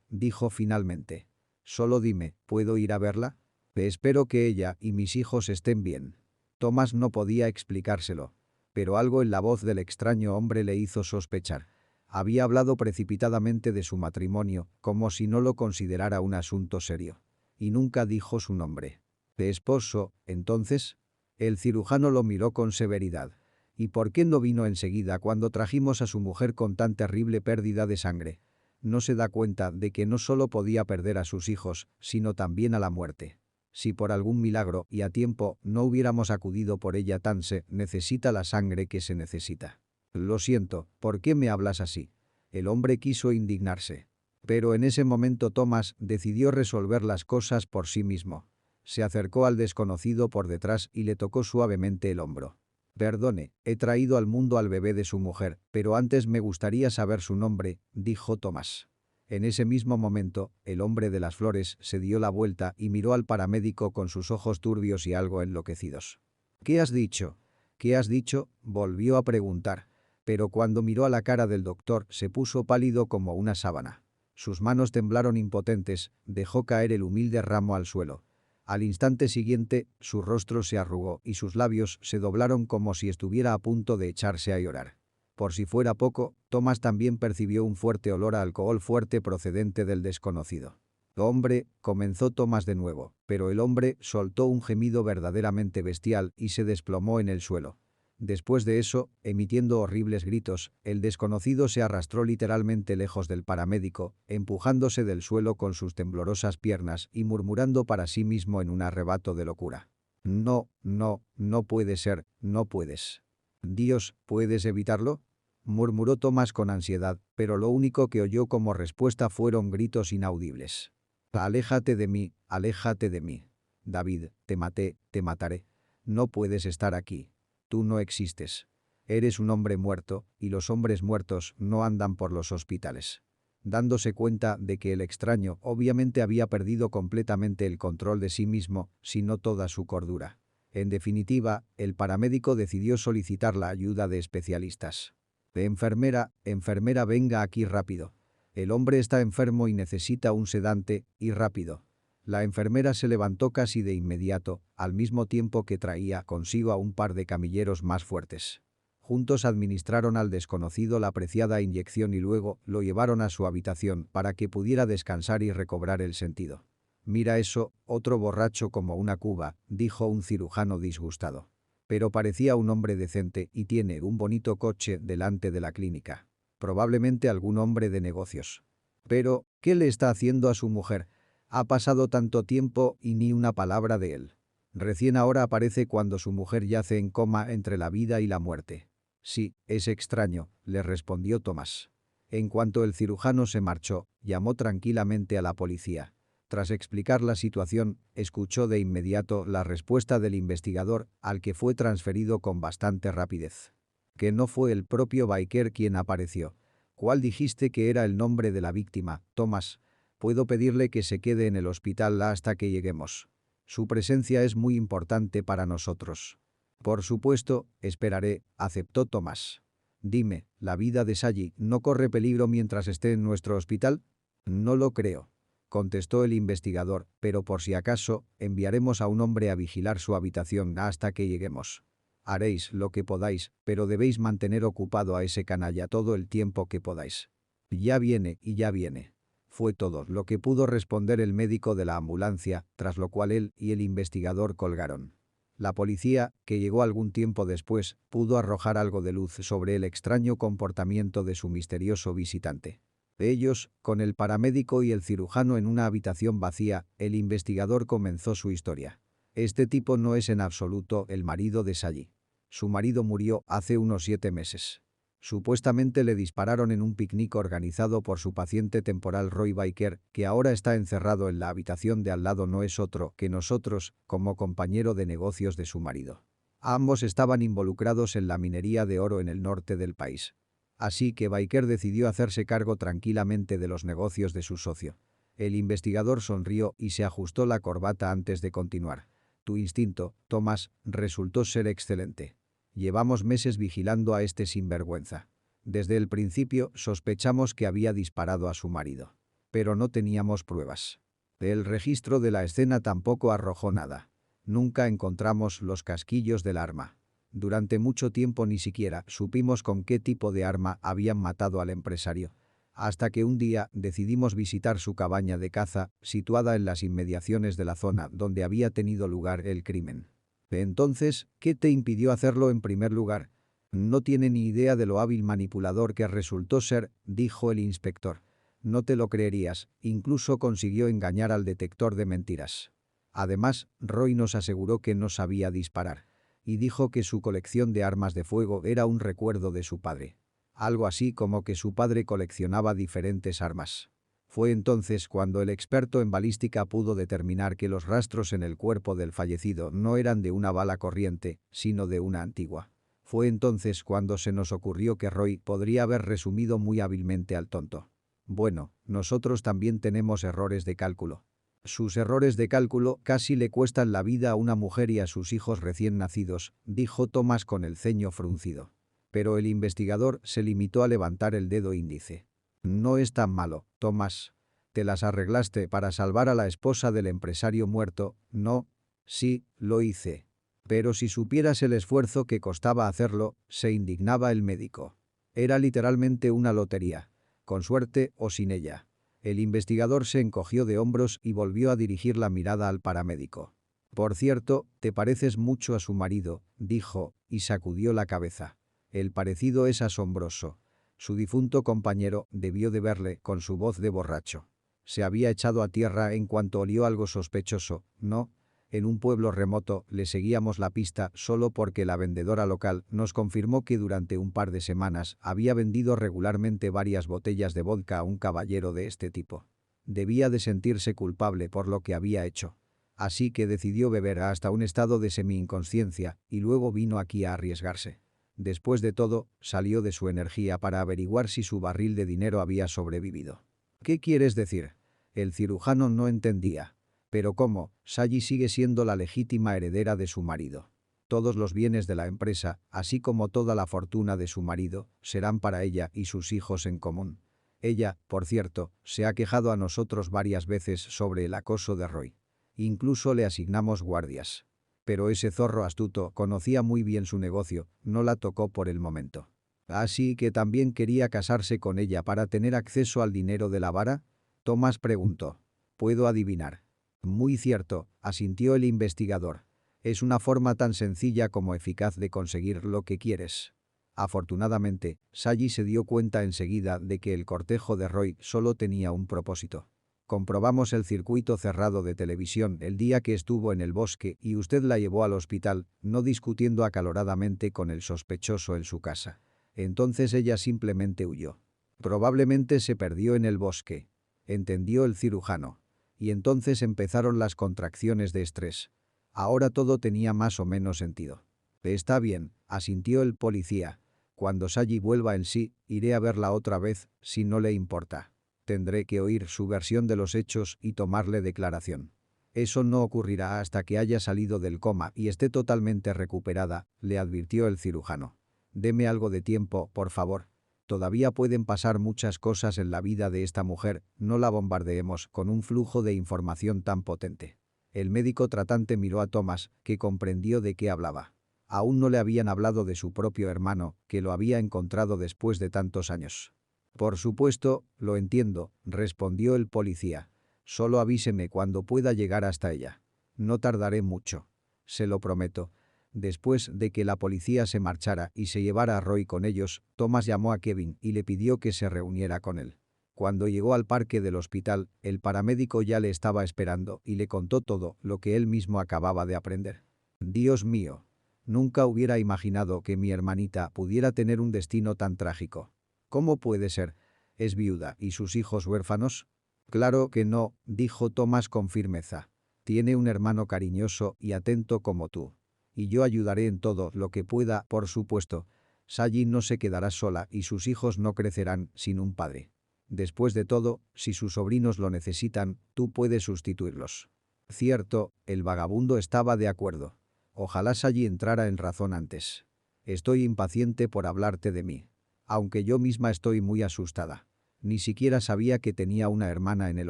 dijo finalmente. «Solo dime, ¿puedo ir a verla? Espero que ella y mis hijos estén bien». Thomas no podía explicárselo, pero algo en la voz del extraño hombre le hizo sospechar. Había hablado precipitadamente de su matrimonio, como si no lo considerara un asunto serio. Y nunca dijo su nombre. ¿De esposo, entonces? El cirujano lo miró con severidad. ¿Y por qué no vino enseguida cuando trajimos a su mujer con tan terrible pérdida de sangre? ¿No se da cuenta de que no solo podía perder a sus hijos, sino también a la muerte? Si por algún milagro y a tiempo no hubiéramos acudido por ella necesita la sangre que se necesita. «Lo siento, ¿por qué me hablas así?». El hombre quiso indignarse. Pero en ese momento Thomas decidió resolver las cosas por sí mismo. Se acercó al desconocido por detrás y le tocó suavemente el hombro. «Perdone, he traído al mundo al bebé de su mujer, pero antes me gustaría saber su nombre», dijo Thomas. En ese mismo momento, el hombre de las flores se dio la vuelta y miró al paramédico con sus ojos turbios y algo enloquecidos. «¿Qué has dicho?». «¿Qué has dicho?», volvió a preguntar. Pero cuando miró a la cara del doctor se puso pálido como una sábana. Sus manos temblaron impotentes, dejó caer el humilde ramo al suelo. Al instante siguiente, su rostro se arrugó y sus labios se doblaron como si estuviera a punto de echarse a llorar. Por si fuera poco, Thomas también percibió un fuerte olor a alcohol fuerte procedente del desconocido. «Hombre», comenzó Thomas de nuevo, pero el hombre soltó un gemido verdaderamente bestial y se desplomó en el suelo. Después de eso, emitiendo horribles gritos, el desconocido se arrastró literalmente lejos del paramédico, empujándose del suelo con sus temblorosas piernas y murmurando para sí mismo en un arrebato de locura. «No, no, no puede ser, no puedes». «Dios, ¿puedes evitarlo?», murmuró Thomas con ansiedad, pero lo único que oyó como respuesta fueron gritos inaudibles. «Aléjate de mí, aléjate de mí. David, te maté, te mataré. No puedes estar aquí. Tú no existes. Eres un hombre muerto, y los hombres muertos no andan por los hospitales». Dándose cuenta de que el extraño obviamente había perdido completamente el control de sí mismo, si no toda su cordura. En definitiva, el paramédico decidió solicitar la ayuda de especialistas. «Enfermera, enfermera, venga aquí rápido. El hombre está enfermo y necesita un sedante, y rápido». La enfermera se levantó casi de inmediato, al mismo tiempo que traía consigo a un par de camilleros más fuertes. Juntos administraron al desconocido la preciada inyección y luego lo llevaron a su habitación para que pudiera descansar y recobrar el sentido. «Mira eso, otro borracho como una cuba», dijo un cirujano disgustado. «Pero parecía un hombre decente y tiene un bonito coche delante de la clínica. Probablemente algún hombre de negocios. Pero, ¿qué le está haciendo a su mujer? Ha pasado tanto tiempo y ni una palabra de él. Recién ahora aparece cuando su mujer yace en coma entre la vida y la muerte». «Sí, es extraño», le respondió Thomas. En cuanto el cirujano se marchó, llamó tranquilamente a la policía. Tras explicar la situación, escuchó de inmediato la respuesta del investigador, al que fue transferido con bastante rapidez. «Que no fue el propio Baker quien apareció». «¿Cuál dijiste que era el nombre de la víctima, Thomas? Puedo pedirle que se quede en el hospital hasta que lleguemos. Su presencia es muy importante para nosotros». «Por supuesto, esperaré», aceptó Thomas. «Dime, ¿la vida de Sally no corre peligro mientras esté en nuestro hospital?». «No lo creo», contestó el investigador, «pero por si acaso, enviaremos a un hombre a vigilar su habitación hasta que lleguemos. Haréis lo que podáis, pero debéis mantener ocupado a ese canalla todo el tiempo que podáis». «Ya viene y ya viene», fue todo lo que pudo responder el médico de la ambulancia, tras lo cual él y el investigador colgaron. La policía, que llegó algún tiempo después, pudo arrojar algo de luz sobre el extraño comportamiento de su misterioso visitante. Ellos, con el paramédico y el cirujano en una habitación vacía, el investigador comenzó su historia. Este tipo no es en absoluto el marido de Sally. Su marido murió hace unos 7 meses. Supuestamente le dispararon en un picnic organizado por su paciente temporal Roy Baker, que ahora está encerrado en la habitación de al lado. No es otro que nosotros, como compañero de negocios de su marido. Ambos estaban involucrados en la minería de oro en el norte del país. Así que Baker decidió hacerse cargo tranquilamente de los negocios de su socio. El investigador sonrió y se ajustó la corbata antes de continuar. Tu instinto, Thomas, resultó ser excelente. Llevamos meses vigilando a este sinvergüenza. Desde el principio sospechamos que había disparado a su marido. Pero no teníamos pruebas. El registro de la escena tampoco arrojó nada. Nunca encontramos los casquillos del arma. Durante mucho tiempo ni siquiera supimos con qué tipo de arma habían matado al empresario. Hasta que un día decidimos visitar su cabaña de caza, situada en las inmediaciones de la zona donde había tenido lugar el crimen. Entonces, ¿qué te impidió hacerlo en primer lugar? No tiene ni idea de lo hábil manipulador que resultó ser, dijo el inspector. No te lo creerías, incluso consiguió engañar al detector de mentiras. Además, Roy nos aseguró que no sabía disparar. Y dijo que su colección de armas de fuego era un recuerdo de su padre. Algo así como que su padre coleccionaba diferentes armas. Fue entonces cuando el experto en balística pudo determinar que los rastros en el cuerpo del fallecido no eran de una bala corriente, sino de una antigua. Fue entonces cuando se nos ocurrió que Roy podría haber resumido muy hábilmente al tonto. Bueno, nosotros también tenemos errores de cálculo. Sus errores de cálculo casi le cuestan la vida a una mujer y a sus hijos recién nacidos, dijo Thomas con el ceño fruncido. Pero el investigador se limitó a levantar el dedo índice. No es tan malo, Thomas. Te las arreglaste para salvar a la esposa del empresario muerto, ¿no? Sí, lo hice. Pero si supieras el esfuerzo que costaba hacerlo, se indignaba el médico. Era literalmente una lotería. Con suerte o sin ella. El investigador se encogió de hombros y volvió a dirigir la mirada al paramédico. Por cierto, te pareces mucho a su marido, dijo, y sacudió la cabeza. El parecido es asombroso. Su difunto compañero debió de verle con su voz de borracho. Se había echado a tierra en cuanto olió algo sospechoso, ¿no? En un pueblo remoto le seguíamos la pista solo porque la vendedora local nos confirmó que durante un par de semanas había vendido regularmente varias botellas de vodka a un caballero de este tipo. Debía de sentirse culpable por lo que había hecho. Así que decidió beber hasta un estado de semi-inconsciencia y luego vino aquí a arriesgarse. Después de todo, salió de su energía para averiguar si su barril de dinero había sobrevivido. ¿Qué quieres decir? El cirujano no entendía. Pero ¿cómo? Sally sigue siendo la legítima heredera de su marido. Todos los bienes de la empresa, así como toda la fortuna de su marido, serán para ella y sus hijos en común. Ella, por cierto, se ha quejado a nosotros varias veces sobre el acoso de Roy. Incluso le asignamos guardias. Pero ese zorro astuto conocía muy bien su negocio, no la tocó por el momento. ¿Así que también quería casarse con ella para tener acceso al dinero de la vara? Thomas preguntó. ¿Puedo adivinar? Muy cierto, asintió el investigador. Es una forma tan sencilla como eficaz de conseguir lo que quieres. Afortunadamente, Sally se dio cuenta enseguida de que el cortejo de Roy solo tenía un propósito. Comprobamos el circuito cerrado de televisión el día que estuvo en el bosque y usted la llevó al hospital, no discutiendo acaloradamente con el sospechoso en su casa. Entonces ella simplemente huyó. Probablemente se perdió en el bosque. Entendió el cirujano. Y entonces empezaron las contracciones de estrés. Ahora todo tenía más o menos sentido. Está bien, asintió el policía. Cuando Sally vuelva en sí, iré a verla otra vez, si no le importa. Tendré que oír su versión de los hechos y tomarle declaración. Eso no ocurrirá hasta que haya salido del coma y esté totalmente recuperada, le advirtió el cirujano. Deme algo de tiempo, por favor. Todavía pueden pasar muchas cosas en la vida de esta mujer, no la bombardeemos con un flujo de información tan potente. El médico tratante miró a Thomas, que comprendió de qué hablaba. Aún no le habían hablado de su propio hermano, que lo había encontrado después de tantos años. Por supuesto, lo entiendo, respondió el policía. Solo avíseme cuando pueda llegar hasta ella. No tardaré mucho. se lo prometo. Después de que la policía se marchara y se llevara a Roy con ellos, Thomas llamó a Kevin y le pidió que se reuniera con él. Cuando llegó al parque del hospital, el paramédico ya le estaba esperando y le contó todo lo que él mismo acababa de aprender. Dios mío. Nunca hubiera imaginado que mi hermanita pudiera tener un destino tan trágico. ¿Cómo puede ser? ¿Es viuda y sus hijos huérfanos? Claro que no, dijo Thomas con firmeza. Tiene un hermano cariñoso y atento como tú. Y yo ayudaré en todo lo que pueda, por supuesto. Sally no se quedará sola y sus hijos no crecerán sin un padre. Después de todo, si sus sobrinos lo necesitan, tú puedes sustituirlos. Cierto, el vagabundo estaba de acuerdo. Ojalá Sally entrara en razón antes. Estoy impaciente por hablarte de mí. Aunque yo misma estoy muy asustada. Ni siquiera sabía que tenía una hermana en el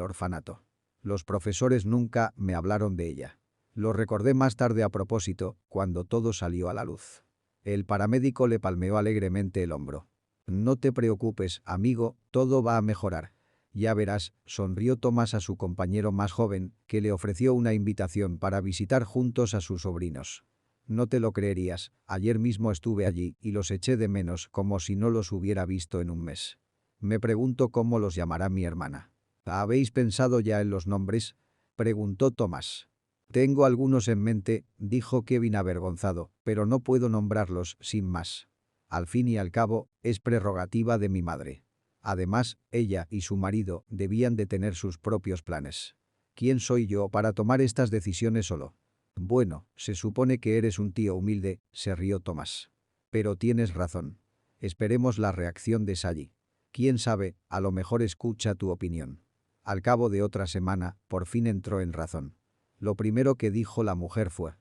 orfanato. Los profesores nunca me hablaron de ella. Lo recordé más tarde a propósito, cuando todo salió a la luz. El paramédico le palmeó alegremente el hombro. No te preocupes, amigo, todo va a mejorar. Ya verás, sonrió Thomas a su compañero más joven, que le ofreció una invitación para visitar juntos a sus sobrinos. No te lo creerías, ayer mismo estuve allí y los eché de menos como si no los hubiera visto en un mes. Me pregunto cómo los llamará mi hermana. ¿Habéis pensado ya en los nombres? Preguntó Thomas. Tengo algunos en mente, dijo Kevin avergonzado, pero no puedo nombrarlos sin más. Al fin y al cabo, es prerrogativa de mi madre. Además, ella y su marido debían de tener sus propios planes. ¿Quién soy yo para tomar estas decisiones solo? Bueno, se supone que eres un tío humilde, se rió Thomas. Pero tienes razón. Esperemos la reacción de Sally. Quién sabe, a lo mejor escucha tu opinión. Al cabo de otra semana, por fin entró en razón. Lo primero que dijo la mujer fue: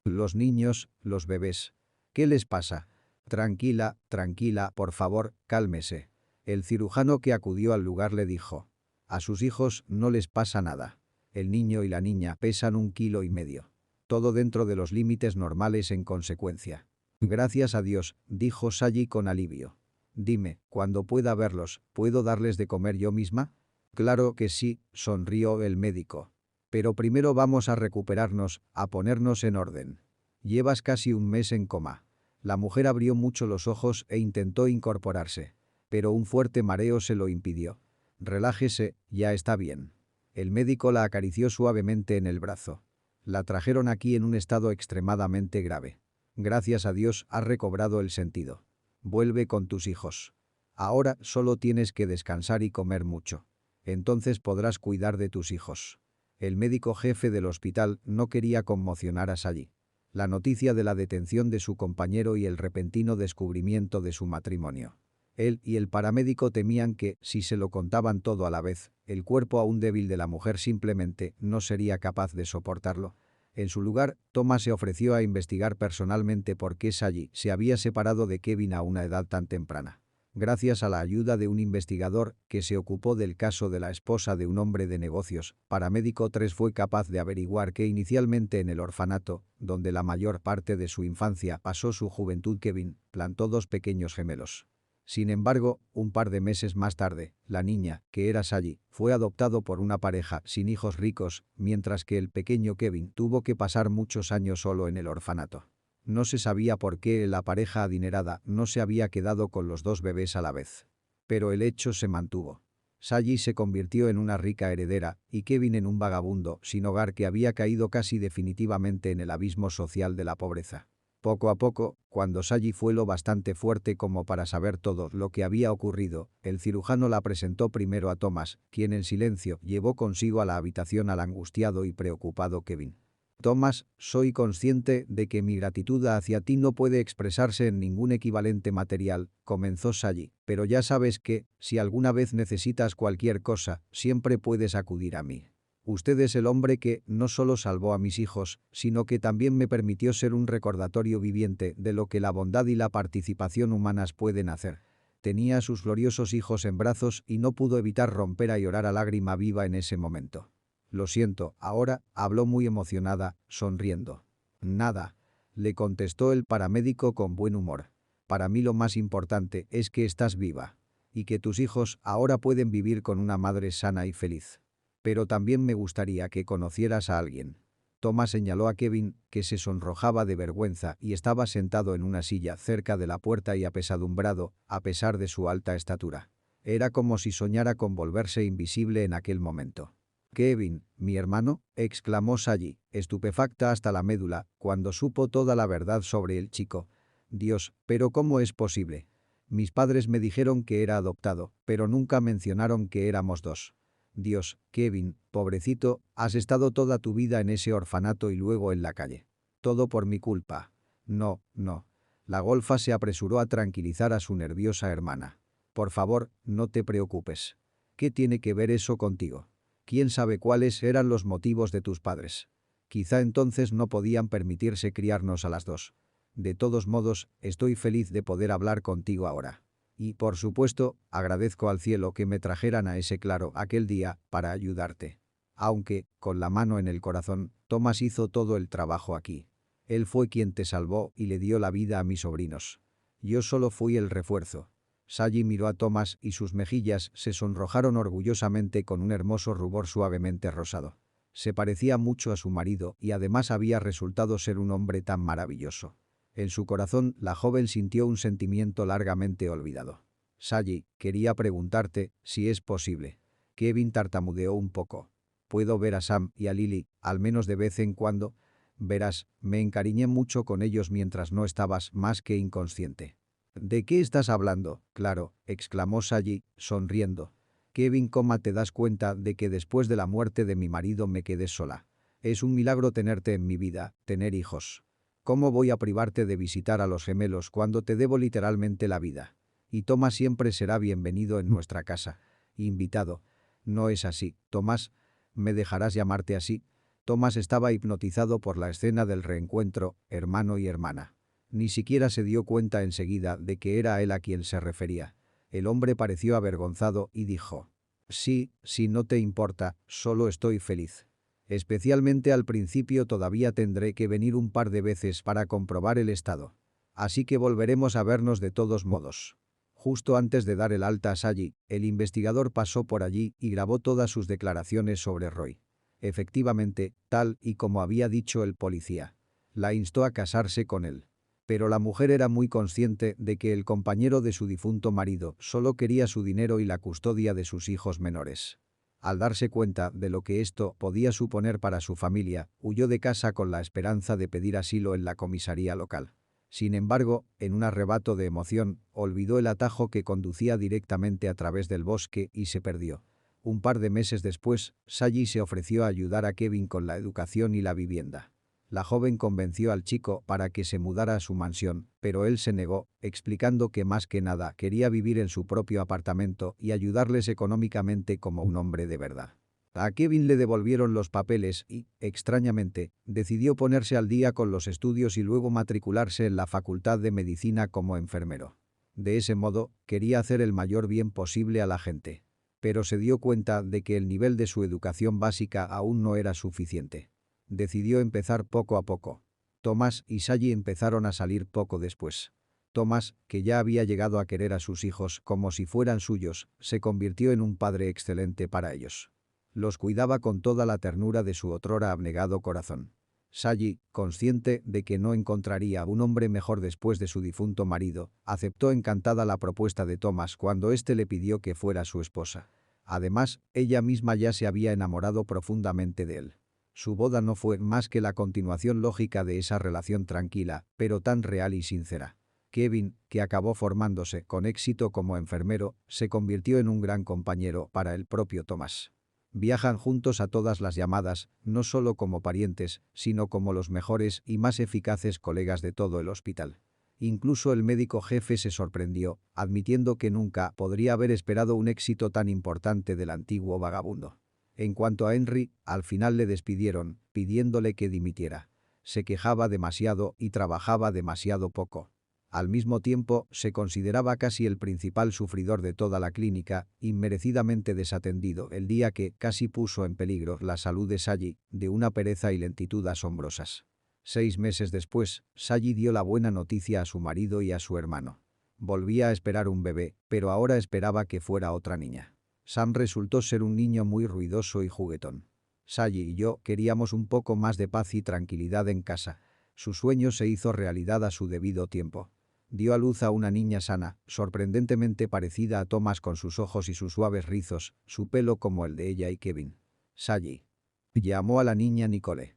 los niños, los bebés. ¿Qué les pasa? Tranquila, tranquila, por favor, cálmese. El cirujano que acudió al lugar le dijo: a sus hijos no les pasa nada. El niño y la niña pesan 1,5 kilos. Todo dentro de los límites normales en consecuencia. Gracias a Dios, dijo Sally con alivio. Dime, cuando pueda verlos, ¿puedo darles de comer yo misma? Claro que sí, sonrió el médico. Pero primero vamos a recuperarnos, a ponernos en orden. Llevas casi un mes en coma. La mujer abrió mucho los ojos e intentó incorporarse. Pero un fuerte mareo se lo impidió. Relájese, ya está bien. El médico la acarició suavemente en el brazo. La trajeron aquí en un estado extremadamente grave. Gracias a Dios has recobrado el sentido. Vuelve con tus hijos. Ahora solo tienes que descansar y comer mucho. Entonces podrás cuidar de tus hijos. El médico jefe del hospital no quería conmocionar a Sally. La noticia de la detención de su compañero y el repentino descubrimiento de su matrimonio. Él y el paramédico temían que, si se lo contaban todo a la vez, el cuerpo aún débil de la mujer simplemente no sería capaz de soportarlo. En su lugar, Thomas se ofreció a investigar personalmente por qué Sally se había separado de Kevin a una edad tan temprana. Gracias a la ayuda de un investigador que se ocupó del caso de la esposa de un hombre de negocios, Paramédico 3 fue capaz de averiguar que inicialmente en el orfanato, donde la mayor parte de su infancia pasó su juventud, Kevin plantó 2 pequeños gemelos. Sin embargo, un par de meses más tarde, la niña, que era Sally, fue adoptado por una pareja sin hijos ricos, mientras que el pequeño Kevin tuvo que pasar muchos años solo en el orfanato. No se sabía por qué la pareja adinerada no se había quedado con los 2 bebés a la vez. Pero el hecho se mantuvo. Sally se convirtió en una rica heredera y Kevin en un vagabundo sin hogar que había caído casi definitivamente en el abismo social de la pobreza. Poco a poco, cuando Sally fue lo bastante fuerte como para saber todo lo que había ocurrido, el cirujano la presentó primero a Thomas, quien en silencio llevó consigo a la habitación al angustiado y preocupado Kevin. Thomas, soy consciente de que mi gratitud hacia ti no puede expresarse en ningún equivalente material, comenzó Sally, pero ya sabes que, si alguna vez necesitas cualquier cosa, siempre puedes acudir a mí. Usted es el hombre que no solo salvó a mis hijos, sino que también me permitió ser un recordatorio viviente de lo que la bondad y la participación humanas pueden hacer. Tenía a sus gloriosos hijos en brazos y no pudo evitar romper a llorar a lágrima viva en ese momento. Lo siento, ahora, habló muy emocionada, sonriendo. Nada, le contestó el paramédico con buen humor. Para mí lo más importante es que estás viva. Y que tus hijos ahora pueden vivir con una madre sana y feliz. Pero también me gustaría que conocieras a alguien. Thomas señaló a Kevin, que se sonrojaba de vergüenza y estaba sentado en una silla cerca de la puerta y apesadumbrado, a pesar de su alta estatura. Era como si soñara con volverse invisible en aquel momento. «Kevin, mi hermano», exclamó Sally, estupefacta hasta la médula, cuando supo toda la verdad sobre el chico. «Dios, ¿pero cómo es posible? Mis padres me dijeron que era adoptado, pero nunca mencionaron que éramos dos». «Dios, Kevin, pobrecito, has estado toda tu vida en ese orfanato y luego en la calle. Todo por mi culpa». «No, no». La golfa se apresuró a tranquilizar a su nerviosa hermana. «Por favor, no te preocupes. ¿Qué tiene que ver eso contigo? ¿Quién sabe cuáles eran los motivos de tus padres? Quizá entonces no podían permitirse criarnos a las dos. De todos modos, estoy feliz de poder hablar contigo ahora. Y, por supuesto, agradezco al cielo que me trajeran a ese claro aquel día para ayudarte. Aunque, con la mano en el corazón, Thomas hizo todo el trabajo aquí. Él fue quien te salvó y le dio la vida a mis sobrinos. Yo solo fui el refuerzo». Sally miró a Thomas y sus mejillas se sonrojaron orgullosamente con un hermoso rubor suavemente rosado. Se parecía mucho a su marido y además había resultado ser un hombre tan maravilloso. En su corazón, la joven sintió un sentimiento largamente olvidado. «Sally, quería preguntarte si es posible». Kevin tartamudeó un poco. «¿Puedo ver a Sam y a Lily, al menos de vez en cuando?» «Verás, me encariñé mucho con ellos mientras no estabas más que inconsciente». «¿De qué estás hablando?» «Claro», exclamó Sally, sonriendo. «Kevin, ¿cómo te das cuenta de que después de la muerte de mi marido me quedé sola? Es un milagro tenerte en mi vida, tener hijos. ¿Cómo voy a privarte de visitar a los gemelos cuando te debo literalmente la vida? Y Tomás siempre será bienvenido en nuestra casa. Invitado». «No es así, Tomás. ¿Me dejarás llamarte así?» Tomás estaba hipnotizado por la escena del reencuentro, hermano y hermana. Ni siquiera se dio cuenta enseguida de que era a él a quien se refería. El hombre pareció avergonzado y dijo: «Sí, si no te importa, solo estoy feliz. Especialmente al principio todavía tendré que venir un par de veces para comprobar el estado. Así que volveremos a vernos de todos modos». Justo antes de dar el alta a Sally, el investigador pasó por allí y grabó todas sus declaraciones sobre Roy. Efectivamente, tal y como había dicho el policía. La instó a casarse con él. Pero la mujer era muy consciente de que el compañero de su difunto marido solo quería su dinero y la custodia de sus hijos menores. Al darse cuenta de lo que esto podía suponer para su familia, huyó de casa con la esperanza de pedir asilo en la comisaría local. Sin embargo, en un arrebato de emoción, olvidó el atajo que conducía directamente a través del bosque y se perdió. Un par de meses después, Sally se ofreció a ayudar a Kevin con la educación y la vivienda. La joven convenció al chico para que se mudara a su mansión, pero él se negó, explicando que más que nada quería vivir en su propio apartamento y ayudarles económicamente como un hombre de verdad. A Kevin le devolvieron los papeles y, extrañamente, decidió ponerse al día con los estudios y luego matricularse en la Facultad de Medicina como enfermero. De ese modo, quería hacer el mayor bien posible a la gente. Pero se dio cuenta de que el nivel de su educación básica aún no era suficiente. Decidió empezar poco a poco. Thomas y Sally empezaron a salir poco después. Thomas, que ya había llegado a querer a sus hijos como si fueran suyos, se convirtió en un padre excelente para ellos. Los cuidaba con toda la ternura de su otrora abnegado corazón. Sally, consciente de que no encontraría un hombre mejor después de su difunto marido, aceptó encantada la propuesta de Thomas cuando éste le pidió que fuera su esposa. Además, ella misma ya se había enamorado profundamente de él. Su boda no fue más que la continuación lógica de esa relación tranquila, pero tan real y sincera. Kevin, que acabó formándose con éxito como enfermero, se convirtió en un gran compañero para el propio Thomas. Viajan juntos a todas las llamadas, no solo como parientes, sino como los mejores y más eficaces colegas de todo el hospital. Incluso el médico jefe se sorprendió, admitiendo que nunca podría haber esperado un éxito tan importante del antiguo vagabundo. En cuanto a Henry, al final le despidieron, pidiéndole que dimitiera. Se quejaba demasiado y trabajaba demasiado poco. Al mismo tiempo, se consideraba casi el principal sufridor de toda la clínica, inmerecidamente desatendido el día que casi puso en peligro la salud de Sally, de una pereza y lentitud asombrosas. 6 meses después, Sally dio la buena noticia a su marido y a su hermano. Volvía a esperar un bebé, pero ahora esperaba que fuera otra niña. Sam resultó ser un niño muy ruidoso y juguetón. Sally y yo queríamos un poco más de paz y tranquilidad en casa. Su sueño se hizo realidad a su debido tiempo. Dio a luz a una niña sana, sorprendentemente parecida a Thomas con sus ojos y sus suaves rizos, su pelo como el de ella y Kevin. Sally llamó a la niña Nicole.